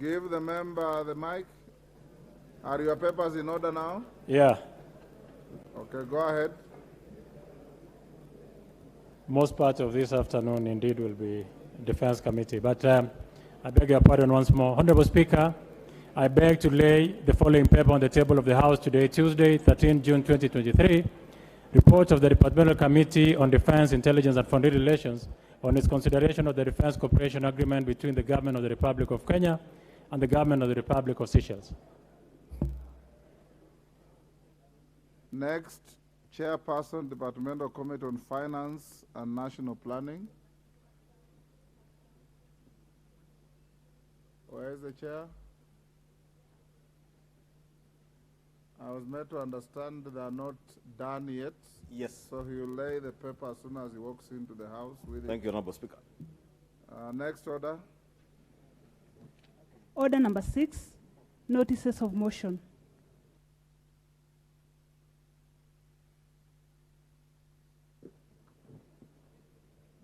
Give the member the mic. Are your papers in order now? Yeah. Okay, go ahead. Most part of this afternoon, indeed, will be Defense Committee. But I beg your pardon once more. Honorable Speaker, I beg to lay the following paper on the table of the House today, Tuesday, 13 June 2023. Report of the Departmental Committee on Defense, Intelligence and Foreign Relations on its consideration of the Defense Cooperation Agreement between the Government of the Republic of Kenya and the Government of the Republic of Seychelles. Next, Chairperson, Departmental Committee on Finance and National Planning. Where is the chair? I was made to understand they are not done yet. Yes. So he will lay the paper as soon as he walks into the House with it. Thank you, Honorable Speaker. Next order. Order number 6, notices of motion.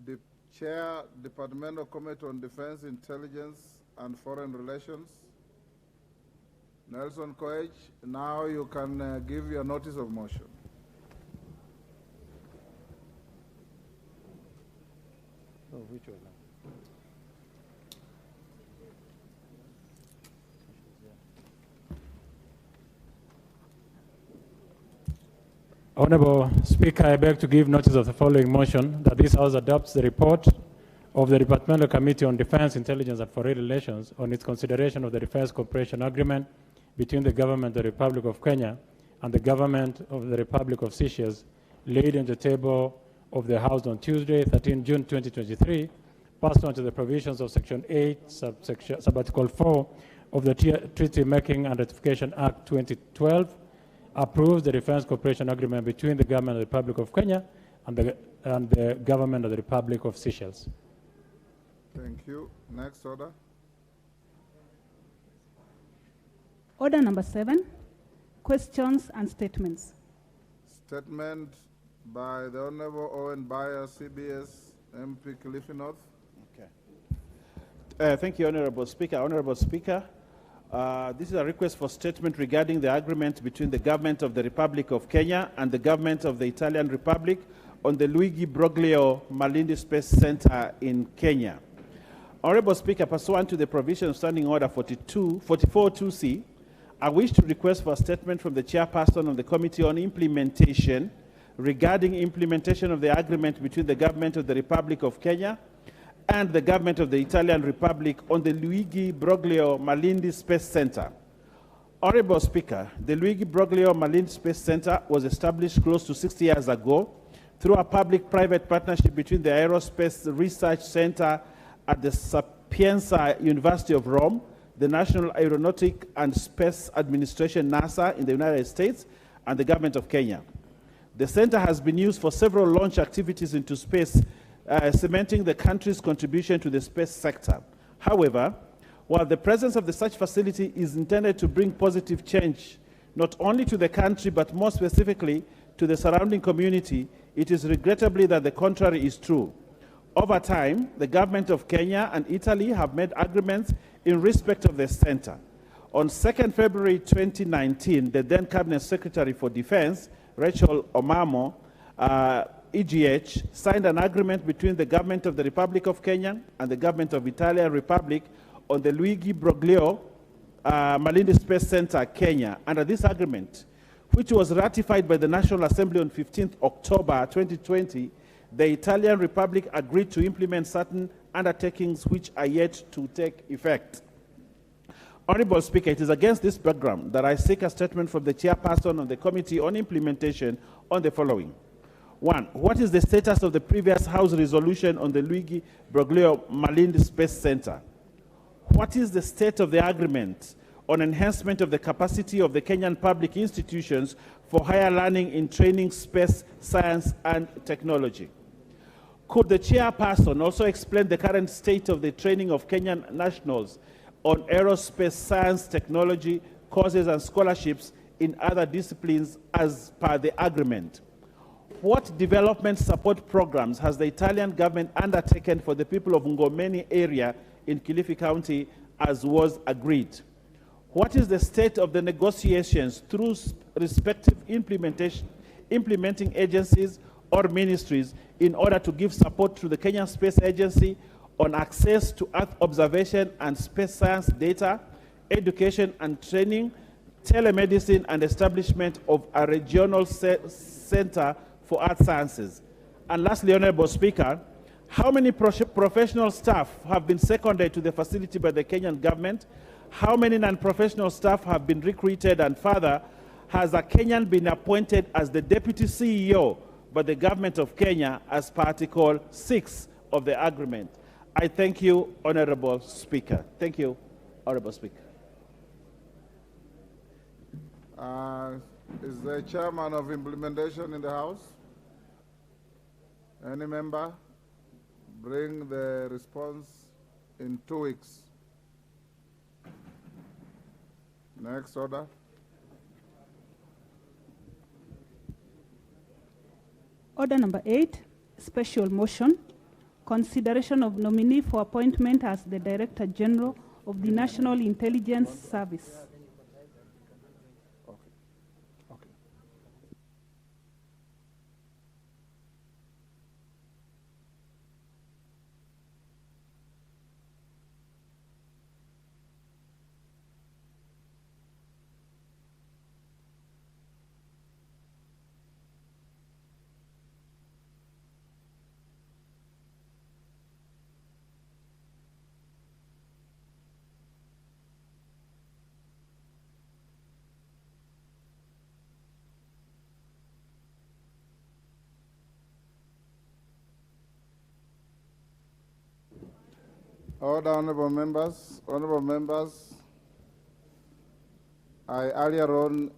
The Chair, Departmental Committee on Defense, Intelligence and Foreign Relations. Nelson Koech, now you can give your notice of motion. Oh, which one? Honorable Speaker, I beg to give notice of the following motion, that this House adopts the report of the Departmental Committee on Defense, Intelligence and Foreign Relations on its consideration of the Defense Cooperation Agreement between the Government of the Republic of Kenya and the Government of the Republic of Seychelles, laid on the table of the House on Tuesday, 13 June 2023, pursuant to the provisions of Section 8, Subarticle 4 of the Treaty Making and Ratification Act 2012, approves the Defense Cooperation Agreement between the Government of the Republic of Kenya and the Government of the Republic of Seychelles. Thank you. Next order. Order number 7, questions and statements. Statement by the Honorable Owen Bayer, CBS, MP Kilifi North. Okay. Thank you, Honorable Speaker. Honorable Speaker, this is a request for statement regarding the agreement between the Government of the Republic of Kenya and the Government of the Italian Republic on the Luigi Broglio Malindi Space Center in Kenya. Honorable Speaker, pursuant to the provision of Standing Order 44.2c, I wish to request for a statement from the Chairperson of the Committee on Implementation regarding implementation of the agreement between the Government of the Republic of Kenya and the Government of the Italian Republic on the Luigi Broglio Malindi Space Center. Honorable Speaker, the Luigi Broglio Malindi Space Center was established close to 60 years ago through a public-private partnership between the Aerospace Research Center at the Sapienza University of Rome, the National Aeronautic and Space Administration, NASA, in the United States, and the Government of Kenya. The center has been used for several launch activities into space, cementing the country's contribution to the space sector. However, while the presence of such facility is intended to bring positive change, not only to the country, but more specifically to the surrounding community, it is regrettably that the contrary is true. Over time, the Government of Kenya and Italy have made agreements in respect of the center. On 2nd February 2019, the then Cabinet Secretary for Defense, Rachel Omamo, EGH, signed an agreement between the Government of the Republic of Kenya and the Government of the Italian Republic on the Luigi Broglio Malindi Space Center, Kenya. Under this agreement, which was ratified by the National Assembly on 15th October 2020, the Italian Republic agreed to implement certain undertakings which are yet to take effect. Honorable Speaker, it is against this background that I seek a statement from the Chairperson of the Committee on Implementation on the following. 1. What is the status of the previous House resolution on the Luigi Broglio Malindi Space Center? What is the state of the agreement on enhancement of the capacity of the Kenyan public institutions for higher learning in training, space, science, and technology? Could the Chairperson also explain the current state of the training of Kenyan nationals on aerospace, science, technology, courses, and scholarships in other disciplines as per the agreement? What development support programs has the Italian government undertaken for the people of Ngomeni area in Kilifi County as was agreed. What is the state of the negotiations through respective implementing agencies or ministries in order to give support to the Kenyan Space Agency on access to Earth observation and space science data, education and training, telemedicine, and establishment of a regional center for earth sciences? And lastly, Honorable Speaker, how many professional staff have been seconded to the facility by the Kenyan government? How many non-professional staff have been recruited? And further, has a Kenyan been appointed as the Deputy CEO by the government of Kenya as per Article 6 of the agreement? I thank you, Honorable Speaker. Thank you, Honorable Speaker. Is the chairman of implementation in the House? Any member? Bring the response in 2 weeks. Next order. Order number 8, special motion, consideration of nominee for appointment as the Director General of the National Intelligence Service. Order, honorable members. Honorable members, I earlier on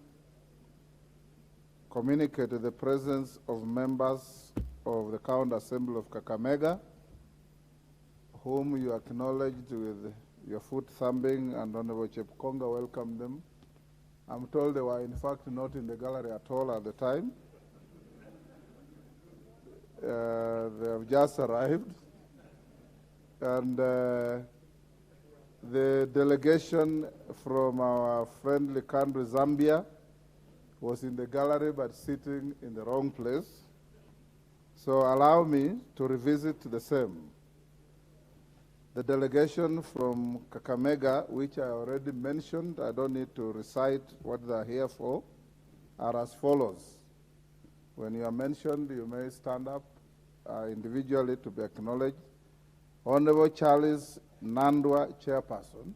communicated the presence of members of the County Assembly of Kakamega, whom you acknowledged with your foot thumping, and Honorable Chepkonga welcomed them. I'm told they were in fact not in the gallery at all at the time. They have just arrived. And the delegation from our friendly country, Zambia, was in the gallery but sitting in the wrong place. So allow me to revisit the same. The delegation from Kakamega, which I already mentioned, I don't need to recite what they're here for, are as follows. When you are mentioned, you may stand up individually to be acknowledged. Honorable Charles Nandwa, Chairperson.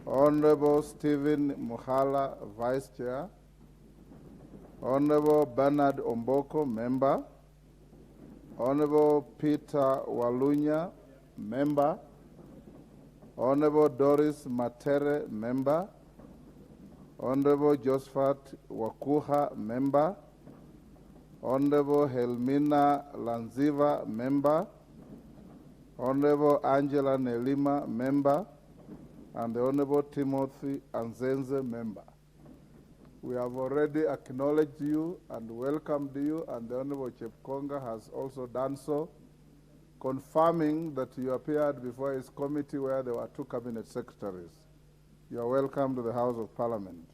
Honorable Stephen Muhala, Vice Chair. Honorable Bernard Omboko, Member. Honorable Peter Walunya, Member. Honorable Doris Matere, Member. Honorable Josephat Wakuha, Member. Honorable Helmina Lanziva, Member. Honorable Angela Nelima, Member, and the Honorable Timothy Anzenze, Member. We have already acknowledged you and welcomed you, and the Honorable Chepkonga has also done so, confirming that you appeared before his committee where there were 2 cabinet secretaries. You are welcome to the House of Parliament.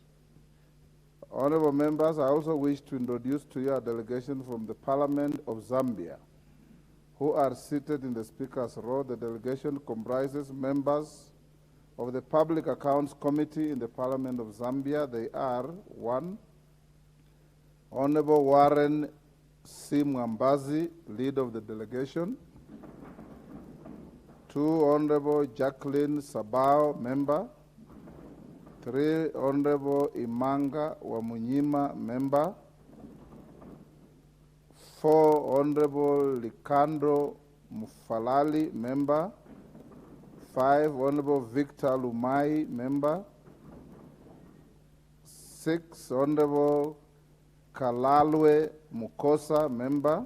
Honorable members, I also wish to introduce to you a delegation from the Parliament of Zambia, who are seated in the Speaker's row. The delegation comprises members of the Public Accounts Committee in the Parliament of Zambia. They are 1, Honorable Warren C. Mwambazi, lead of the delegation. 2, Honorable Jacqueline Sabao, member. 3, Honorable Imanga Wamunyima, member. 4, Honorable Likandro Mufalali, member. 5, Honorable Victor Lumai, member. 6, Honorable Kalalwe Mukosa, member.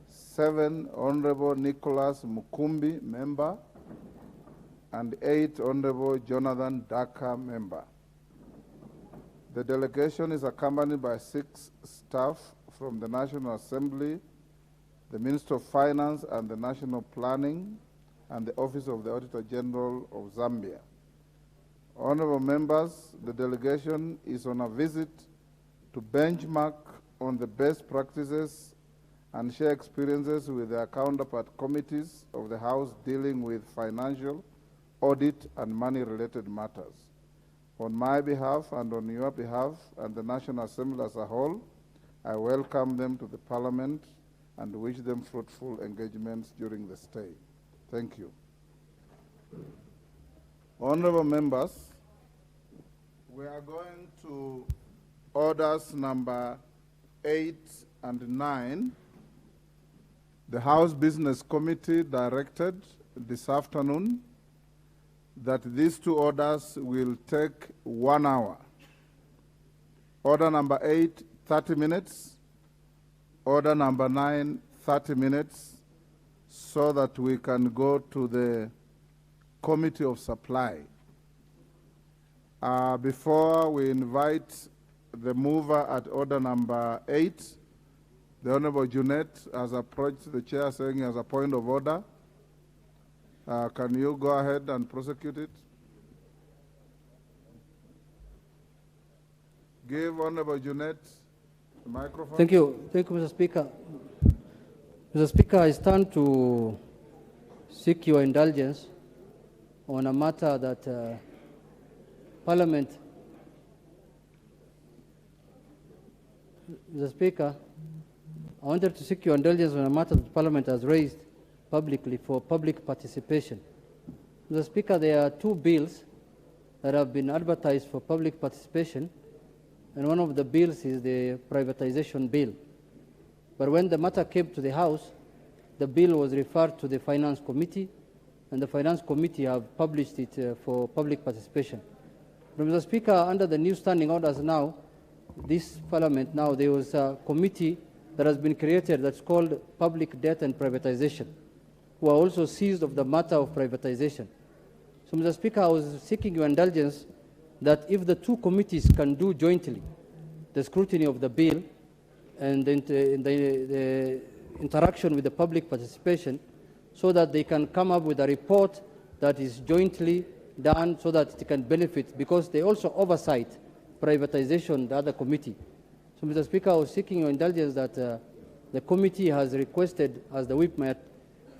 7, Honorable Nicholas Mukumbi, member. And 8, Honorable Jonathan Daka, member. The delegation is accompanied by 6 staff from the National Assembly, the Minister of Finance and the National Planning, and the Office of the Auditor General of Zambia. Honorable members, the delegation is on a visit to benchmark on the best practices and share experiences with their counterpart committees of the House dealing with financial, audit, and money-related matters. On my behalf and on your behalf and the National Assembly as a whole, I welcome them to the Parliament and wish them fruitful engagements during the stay. Thank you. Honorable members, we are going to orders number 8 and 9. The House Business Committee directed this afternoon that these two orders will take 1 hour. Order number 8, 30 minutes. Order number 9, 30 minutes, so that we can go to the Committee of Supply. Before we invite the mover at order number 8, the Honorable Junet has approached the chair saying he has a point of order. Can you go ahead and prosecute it? Give Honorable Junet the microphone. Thank you, Mr. Speaker. Mr. Speaker, I stand to seek your indulgence on a matter that Parliament. Mr. Speaker, I wanted to seek your indulgence on a matter that Parliament has raised publicly for public participation. Mr. Speaker, there are two bills that have been advertised for public participation, and one of the bills is the privatization bill. But when the matter came to the House, the bill was referred to the Finance Committee, and the Finance Committee have published it for public participation. But Mr. Speaker, under the new standing orders now, this Parliament now, there was a committee that has been created that's called Public Debt and Privatization, who are also seized of the matter of privatization. So, Mr. Speaker, I was seeking your indulgence that if the two committees can do jointly the scrutiny of the bill and the interaction with the public participation, so that they can come up with a report that is jointly done so that it can benefit, because they also oversight privatization, the other committee. So, Mr. Speaker, I was seeking your indulgence that the committee has requested, as the whip might,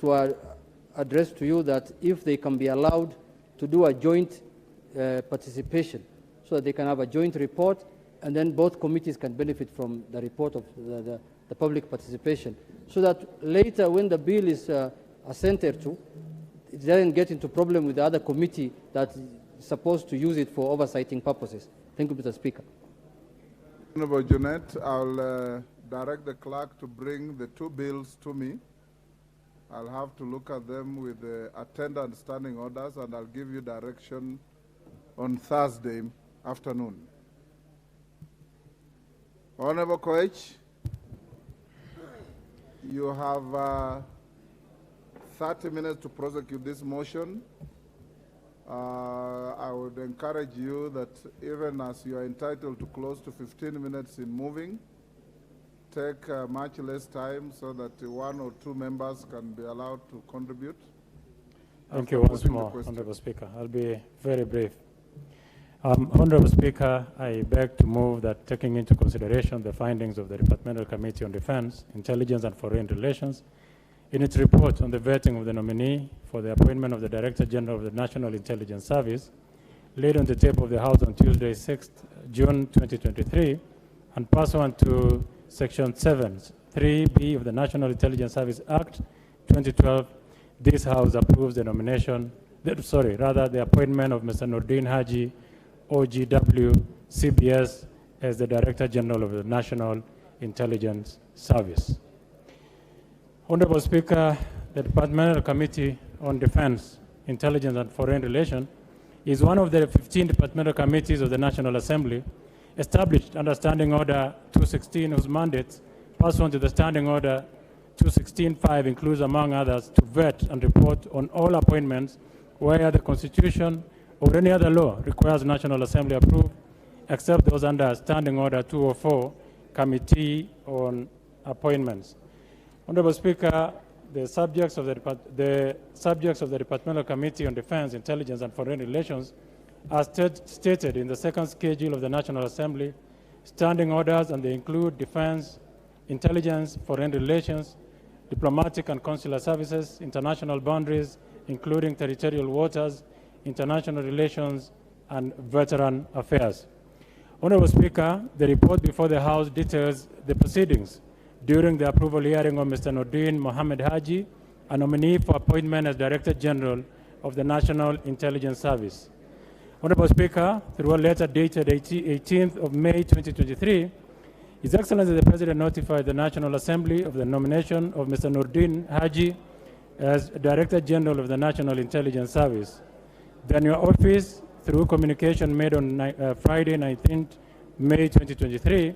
to address to you that if they can be allowed to do a joint participation, so that they can have a joint report, and then both committees can benefit from the report of the public participation, so that later when the bill is assented to, it doesn't get into problem with the other committee that is supposed to use it for oversighting purposes. Thank you, Mr. Speaker. Honorable Junet, I'll direct the clerk to bring the two bills to me. I'll have to look at them with the attendant standing orders, and I'll give you direction on Thursday afternoon. Honorable Koech, you have 30 minutes to prosecute this motion. I would encourage you that even as you are entitled to close to 15 minutes in moving, take much less time so that 1 or 2 members can be allowed to contribute. Thank you once more, Honorable Speaker. I'll be very brief. Honorable Speaker, I beg to move that, taking into consideration the findings of the Departmental Committee on Defense, Intelligence and Foreign Relations, in its report on the vetting of the nominee for the appointment of the Director General of the National Intelligence Service, laid on the table of the House on Tuesday, 6th June 2023, and pursuant to Section 7(3)(b) of the National Intelligence Service Act 2012, this House approves the nomination, the appointment of Mr. Nordin Haji, OGW, CBS, as the Director General of the National Intelligence Service. Honorable Speaker, the Departmental Committee on Defense, Intelligence and Foreign Relations is one of the 15 departmental committees of the National Assembly established under Standing Order 216, whose mandate, pursuant to the Standing Order 216.5, includes, among others, to vet and report on all appointments where the Constitution or any other law requires National Assembly approval, except those under Standing Order 204, Committee on Appointments. Honorable Speaker, the subjects of the Departmental Committee on Defense, Intelligence, and Foreign Relations are stated in the second schedule of the National Assembly, standing orders, and they include defense, intelligence, foreign relations, diplomatic and consular services, international boundaries, including territorial waters, international relations, and veteran affairs. Honorable Speaker, the report before the House details the proceedings during the approval hearing of Mr. Nordin Mohammed Haji, a nominee for appointment as Director General of the National Intelligence Service. Honorable Speaker, through a letter dated 18th of May 2023, His Excellency the President notified the National Assembly of the nomination of Mr. Nordin Haji as Director General of the National Intelligence Service. Then your office, through communication made on Friday, 19th May 2023,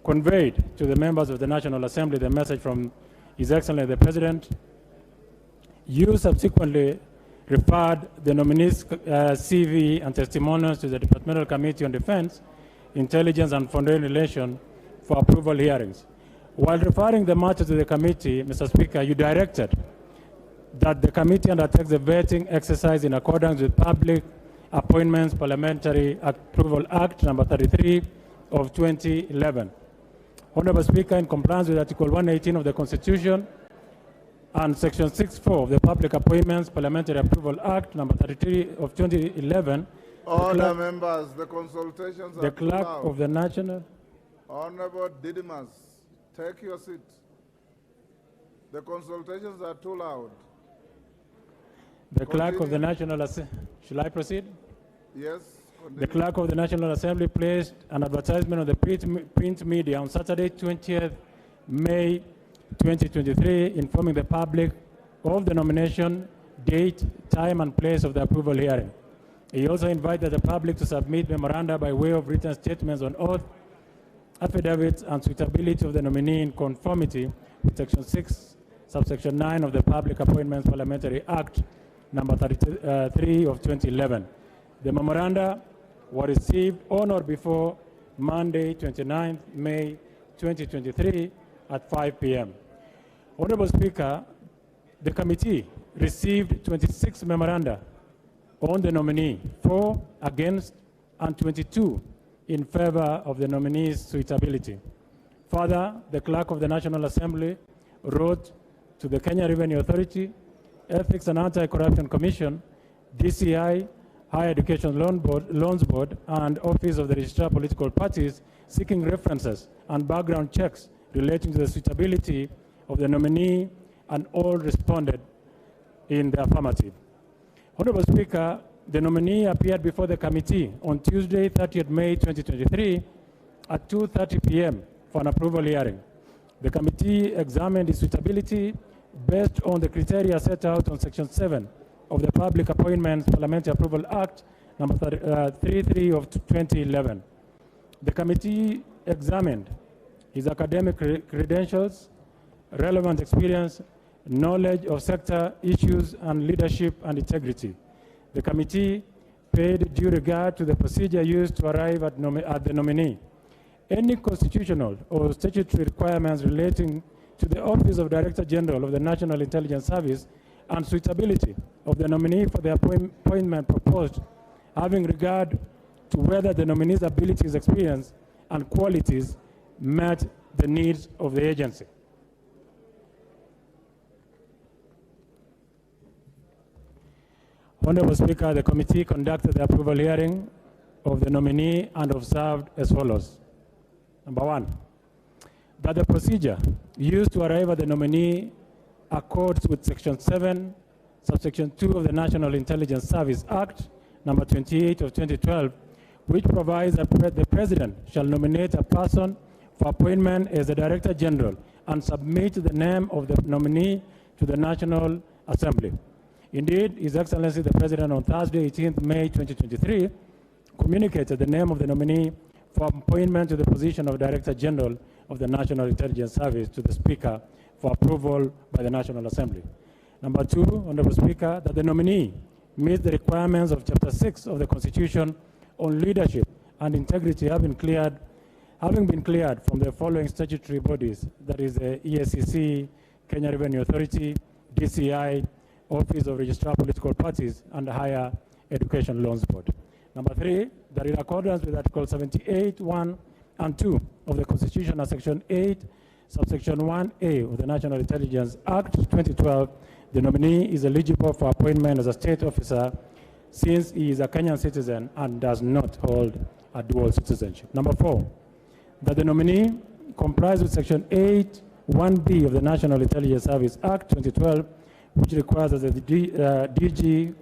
conveyed to the members of the National Assembly the message from His Excellency the President. You subsequently referred the nominee's CV and testimonials to the Departmental Committee on Defense, Intelligence, and Foreign Relations for approval hearings. While referring the matter to the committee, Mr. Speaker, you directed that the committee undertakes the vetting exercise in accordance with Public Appointments Parliamentary Approval Act number 33 of 2011. Honorable Speaker, in compliance with Article 118 of the Constitution and Section 6.4 of the Public Appointments Parliamentary Approval Act number 33 of 2011, Order, members, the consultations are the too clerk loud. of the National... Honorable Didymus, take your seat. The consultations are too loud. The clerk of the National Assembly... Shall I proceed? Yes. Continue. The clerk of the National Assembly placed an advertisement on the print media on Saturday, 20th May 2023, informing the public of the nomination, date, time, and place of the approval hearing. He also invited the public to submit memoranda by way of written statements on oath, affidavits, and suitability of the nominee in conformity with Section 6, subsection 9 of the Public Appointments Parliamentary Act number 33 of 2011. The memoranda were received on or before Monday, 29th May 2023 at 5 p.m. Honorable Speaker, the committee received 26 memoranda on the nominee, 4 against, and 22 in favor of the nominee's suitability. Further, the clerk of the National Assembly wrote to the Kenya Revenue Authority, Ethics and Anti-Corruption Commission, DCI, Higher Education Loans Board, and Office of the Registrar of Political Parties, seeking references and background checks relating to the suitability of the nominee, and all responded in the affirmative. Honorable Speaker, the nominee appeared before the committee on Tuesday, 30th May 2023 at 2:30 p.m. for an approval hearing. The committee examined his suitability based on the criteria set out on Section 7 of the Public Appointments Parliamentary Approval Act number 33 of 2011. The committee examined his academic credentials, relevant experience, knowledge of sector issues, and leadership and integrity. The committee paid due regard to the procedure used to arrive at the nominee. Any constitutional or statutory requirements relating to the Office of Director General of the National Intelligence Service and suitability of the nominee for the appointment proposed, having regard to whether the nominee's abilities, experience, and qualities met the needs of the agency. Honorable Speaker, the committee conducted the approval hearing of the nominee and observed as follows. Number 1, that the procedure used to arrive at the nominee accords with Section 7, subsection 2 of the National Intelligence Service Act, number 28 of 2012, which provides that the President shall nominate a person for appointment as the Director General and submit the name of the nominee to the National Assembly. Indeed, His Excellency the President on Thursday, 18th May 2023, communicated the name of the nominee for appointment to the position of Director General of the National Intelligence Service to the Speaker for approval by the National Assembly. Number 2, Honorable Speaker, that the nominee meets the requirements of Chapter 6 of the Constitution on leadership and integrity having been cleared from the following statutory bodies, that is the EACC, Kenya Revenue Authority, DCI, Office of Registrar Political Parties, and the Higher Education Loans Board. Number 3, that in accordance with Article 78, 1 and 2 of the Constitution and Section 8, subsection 1A of the National Intelligence Act 2012, the nominee is eligible for appointment as a state officer since he is a Kenyan citizen and does not hold a dual citizenship. Number 4, that the nominee complies with Section 8, 1B of the National Intelligence Service Act 2012, which requires that the DG,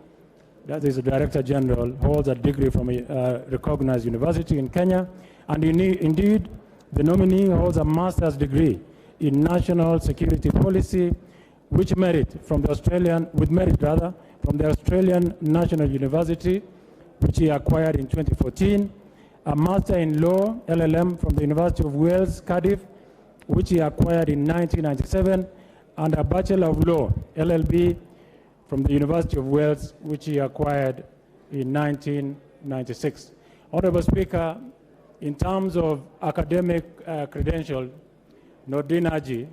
that is the Director General, holds a degree from a recognized university in Kenya, and indeed, the nominee holds a master's degree in national security policy, with merit from the Australian National University, which he acquired in 2014, a master in law, LLM, from the University of Wales, Cardiff, which he acquired in 1997, and a Bachelor of Law, LLB, from the University of Wales, which he acquired in 1996. Honorable Speaker, in terms of academic credential, Nordin Haji,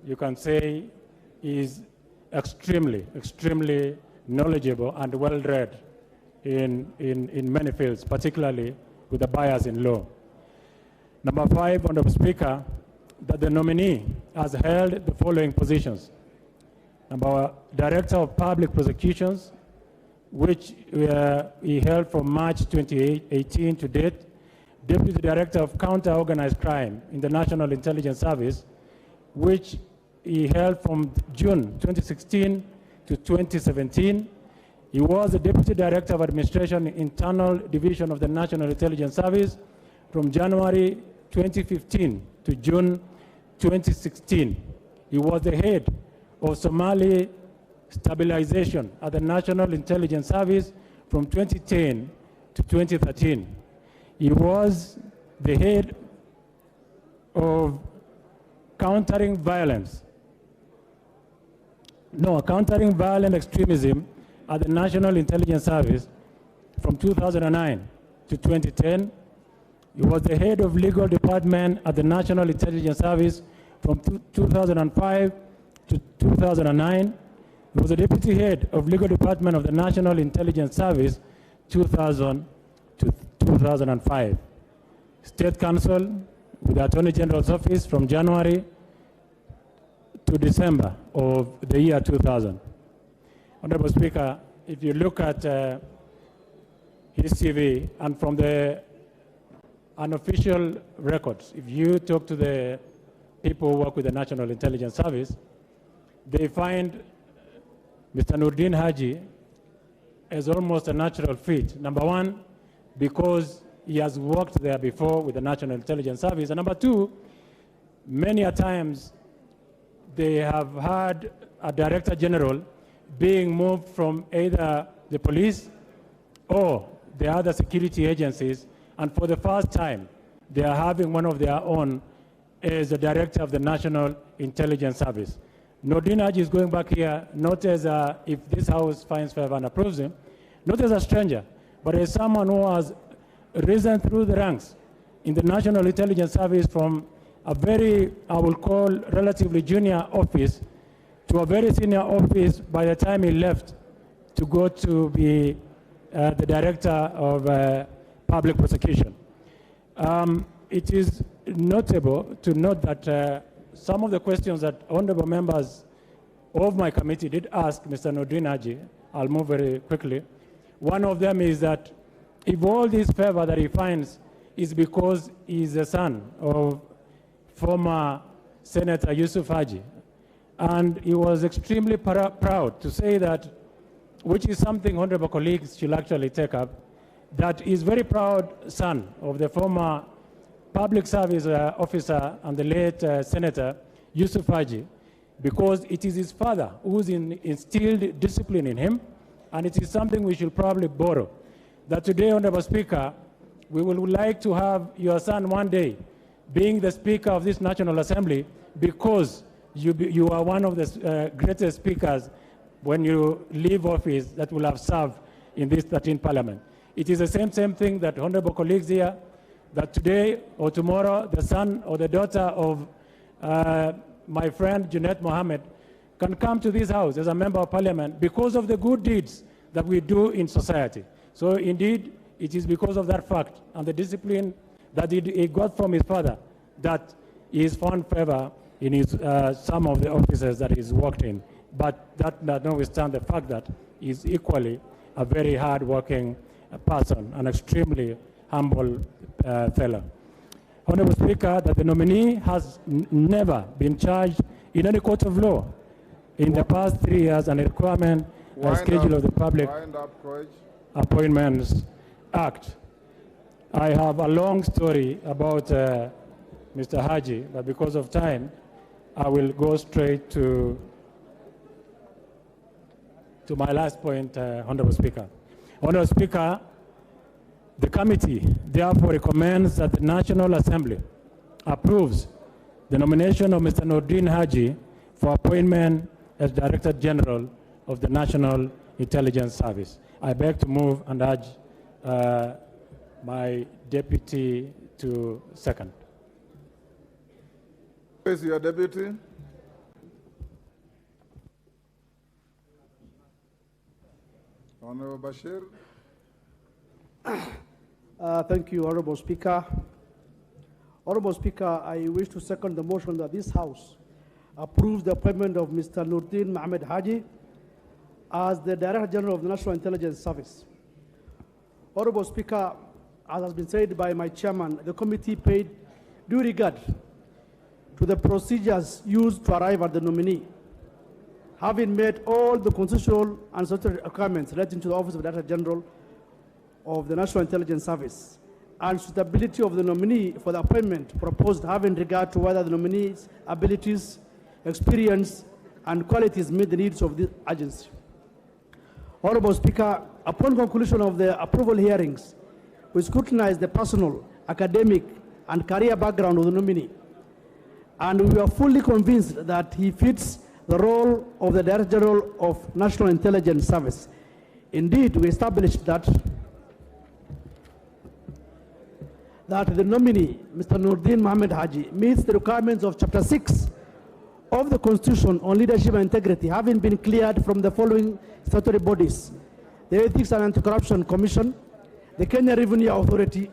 you can say, is extremely knowledgeable and well-read in many fields, particularly with a bias in law. Number 5, Honorable Speaker, that the nominee has held the following positions. Number, Director of Public Prosecutions, which he held from March 2018 to date. Deputy Director of Counter-Organized Crime in the National Intelligence Service, which he held from June 2016 to 2017. He was the Deputy Director of Administration Internal Division of the National Intelligence Service from January 2015 to June 2016. He was the head of Somali Stabilization at the National Intelligence Service from 2010 to 2013. He was the head of countering violent extremism at the National Intelligence Service from 2009 to 2010. He was the head of legal department at the National Intelligence Service from 2005 to 2009. He was the deputy head of legal department of the National Intelligence Service 2000 to 2005. State Counsel with the Attorney General's Office from January to December of the year 2000. Honorable Speaker, if you look at his CV and from the unofficial records, if you talk to the people who work with the National Intelligence Service, they find Mr. Nordin Haji as almost a natural fit. Number 1, because he has worked there before with the National Intelligence Service. And number 2, many a times they have had a Director General being moved from either the police or the other security agencies, and for the first time, they are having one of their own as the Director of the National Intelligence Service. Nordin Haji is going back here, not as if this House finds favor and approves him, not as a stranger, but as someone who has risen through the ranks in the National Intelligence Service from a very, I will call, relatively junior office to a very senior office by the time he left to go to be the Director of Public Prosecution. It is notable to note that some of the questions that honorable members of my committee did ask Mr. Nordin Haji, I'll move very quickly. One of them is that if all this favor that he finds is because he's the son of former Senator Yusuf Haji, and he was extremely proud to say that, which is something honorable colleagues should actually take up, that he's very proud son of the former public service officer and the late Senator Yusuf Haji, because it is his father who's instilled discipline in him, and it is something we should probably borrow. That today, Honorable Speaker, we would like to have your son one day being the Speaker of this National Assembly, because you are one of the greatest speakers when you leave office that will have served in this 13th Parliament. It is the same thing that honorable colleagues here, that today or tomorrow, the son or the daughter of my friend Junet Mohammed can come to this house as a member of parliament because of the good deeds that we do in society. So indeed, it is because of that fact and the discipline that he got from his father that he has found favor in his, some of the offices that he's worked in. But that notwithstanding the fact that he's equally a very hard-working person, an extremely humble fellow. Honorable Speaker, that the nominee has never been charged in any court of law in the past 3 years, and a requirement and schedule of the Public Appointments Act. I have a long story about Mr. Haji, but because of time, I will go straight to my last point, Honorable Speaker. Honorable Speaker, the committee therefore recommends that the National Assembly approves the nomination of Mr. Nordin Haji for appointment as Director General of the National Intelligence Service. I beg to move and urge my deputy to second. Who is your deputy? Honorable Bashir. Thank you, Honorable Speaker. Honorable Speaker, I wish to second the motion that this House approves the appointment of Mr. Nordin Mohammed Haji as the Director General of the National Intelligence Service. Honorable Speaker, as has been said by my chairman, the committee paid due regard to the procedures used to arrive at the nominee, having met all the constitutional and statutory requirements relating to the Office of the Director General of the National Intelligence Service, and suitability of the nominee for the appointment proposed, having regard to whether the nominee's abilities, experience, and qualities meet the needs of the agency. Honorable Speaker, upon conclusion of the approval hearings, we scrutinized the personal, academic, and career background of the nominee, and we are fully convinced that he fits the role of the Director General of National Intelligence Service. Indeed, we established that the nominee, Mr. Nordin Mohammed Haji, meets the requirements of Chapter 6 of the Constitution on Leadership and Integrity, having been cleared from the following statutory bodies: the Ethics and Anti-Corruption Commission, the Kenya Revenue Authority,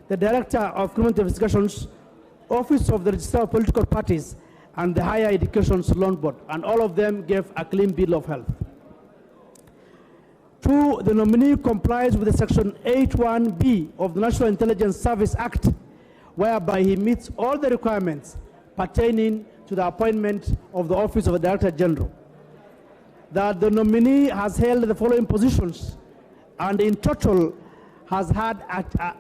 the Director of Criminal Investigations, Office of the Registrar of Political Parties, and the Higher Education Loan Board, and all of them gave a clean bill of health. 2, the nominee complies with the Section 81B of the National Intelligence Service Act, whereby he meets all the requirements pertaining to the appointment of the Office of the Director General. That the nominee has held the following positions, and in total has had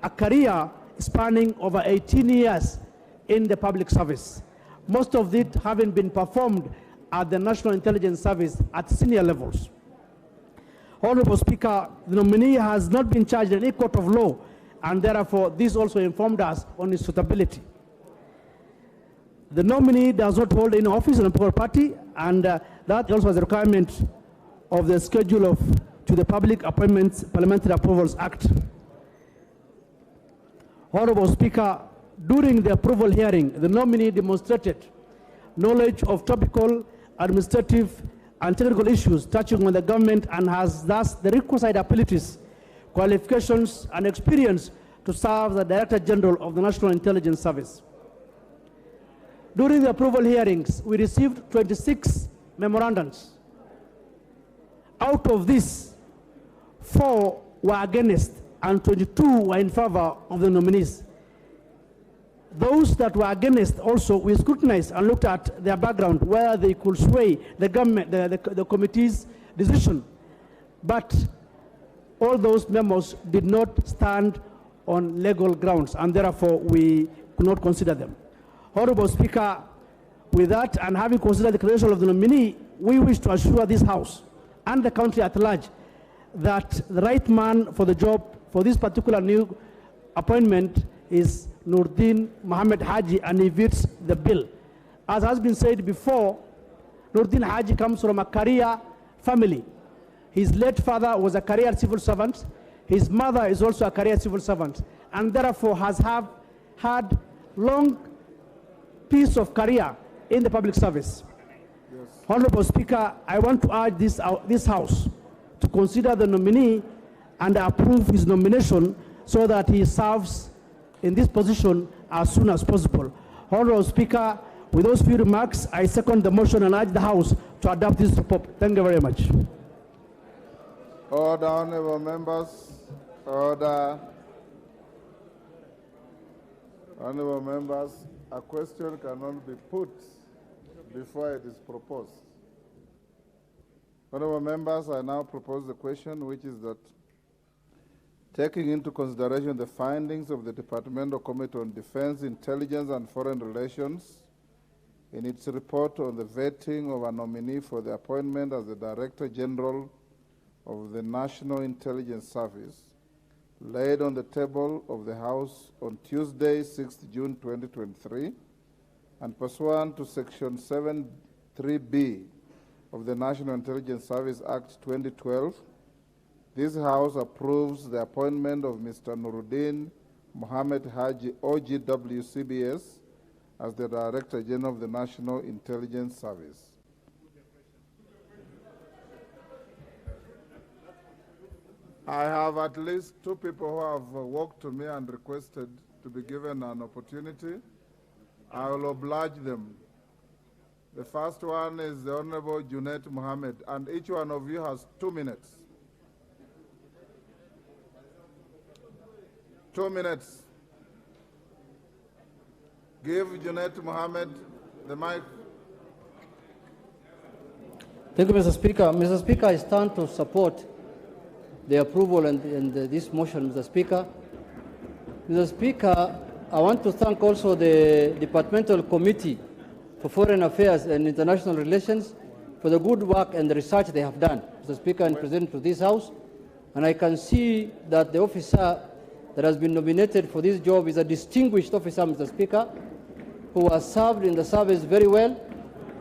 a career spanning over 18 years in the public service, most of it having been performed at the National Intelligence Service at senior levels. Honorable Speaker, the nominee has not been charged in any court of law, and therefore this also informed us on his suitability. The nominee does not hold any office in a political party, and that also is a requirement of the schedule to the Public Appointments Parliamentary Approvals Act. Honorable Speaker, during the approval hearing, the nominee demonstrated knowledge of topical, administrative, and technical issues touching on the government, and has thus the requisite abilities, qualifications, and experience to serve the Director General of the National Intelligence Service. During the approval hearings, we received 26 memorandums. Out of these, 4 were against and 22 were in favor of the nominees. Those that were against also, we scrutinized and looked at their background, whether they could sway the government, the committee's decision. But all those memos did not stand on legal grounds, and therefore we could not consider them. Honorable Speaker, with that, and having considered the credential of the nominee, we wish to assure this House and the country at large that the right man for the job for this particular new appointment is Nordin Mohammed Haji, and he fits the bill. As has been said before, Nordin Haji comes from a career family. His late father was a career civil servant. His mother is also a career civil servant, and therefore has had long piece of career in the public service. Honorable Speaker, I want to urge this House to consider the nominee and approve his nomination so that he serves in this position as soon as possible. Honorable Speaker, with those few remarks, I second the motion and urge the House to adopt this report. Thank you very much. Order, honorable members. Order. Honorable members, a question cannot be put before it is proposed. Honorable members, I now propose the question, which is that taking into consideration the findings of the Departmental Committee on Defense, Intelligence and Foreign Relations in its report on the vetting of a nominee for the appointment as the Director General of the National Intelligence Service, laid on the table of the House on Tuesday, 6th June 2023, and pursuant to Section 7(3)(b) of the National Intelligence Service Act 2012, this House approves the appointment of Mr. Nuruddin Mohammed Haji, OGW CBS, as the Director General of the National Intelligence Service. I have at least two people who have walked to me and requested to be given an opportunity. I will oblige them. The first one is the Honorable Junet Mohammed, and each one of you has 2 minutes. 2 minutes. Give Junet Mohammed the mic. Thank you, Mr. Speaker. Mr. Speaker, I stand to support the approval and this motion, Mr. Speaker. Mr. Speaker, I want to thank also the Departmental Committee for Foreign Affairs and International Relations for the good work and the research they have done, Mr. Speaker, and presented to this House. And I can see that the officer that has been nominated for this job is a distinguished officer, Mr. Speaker, who has served in the service very well,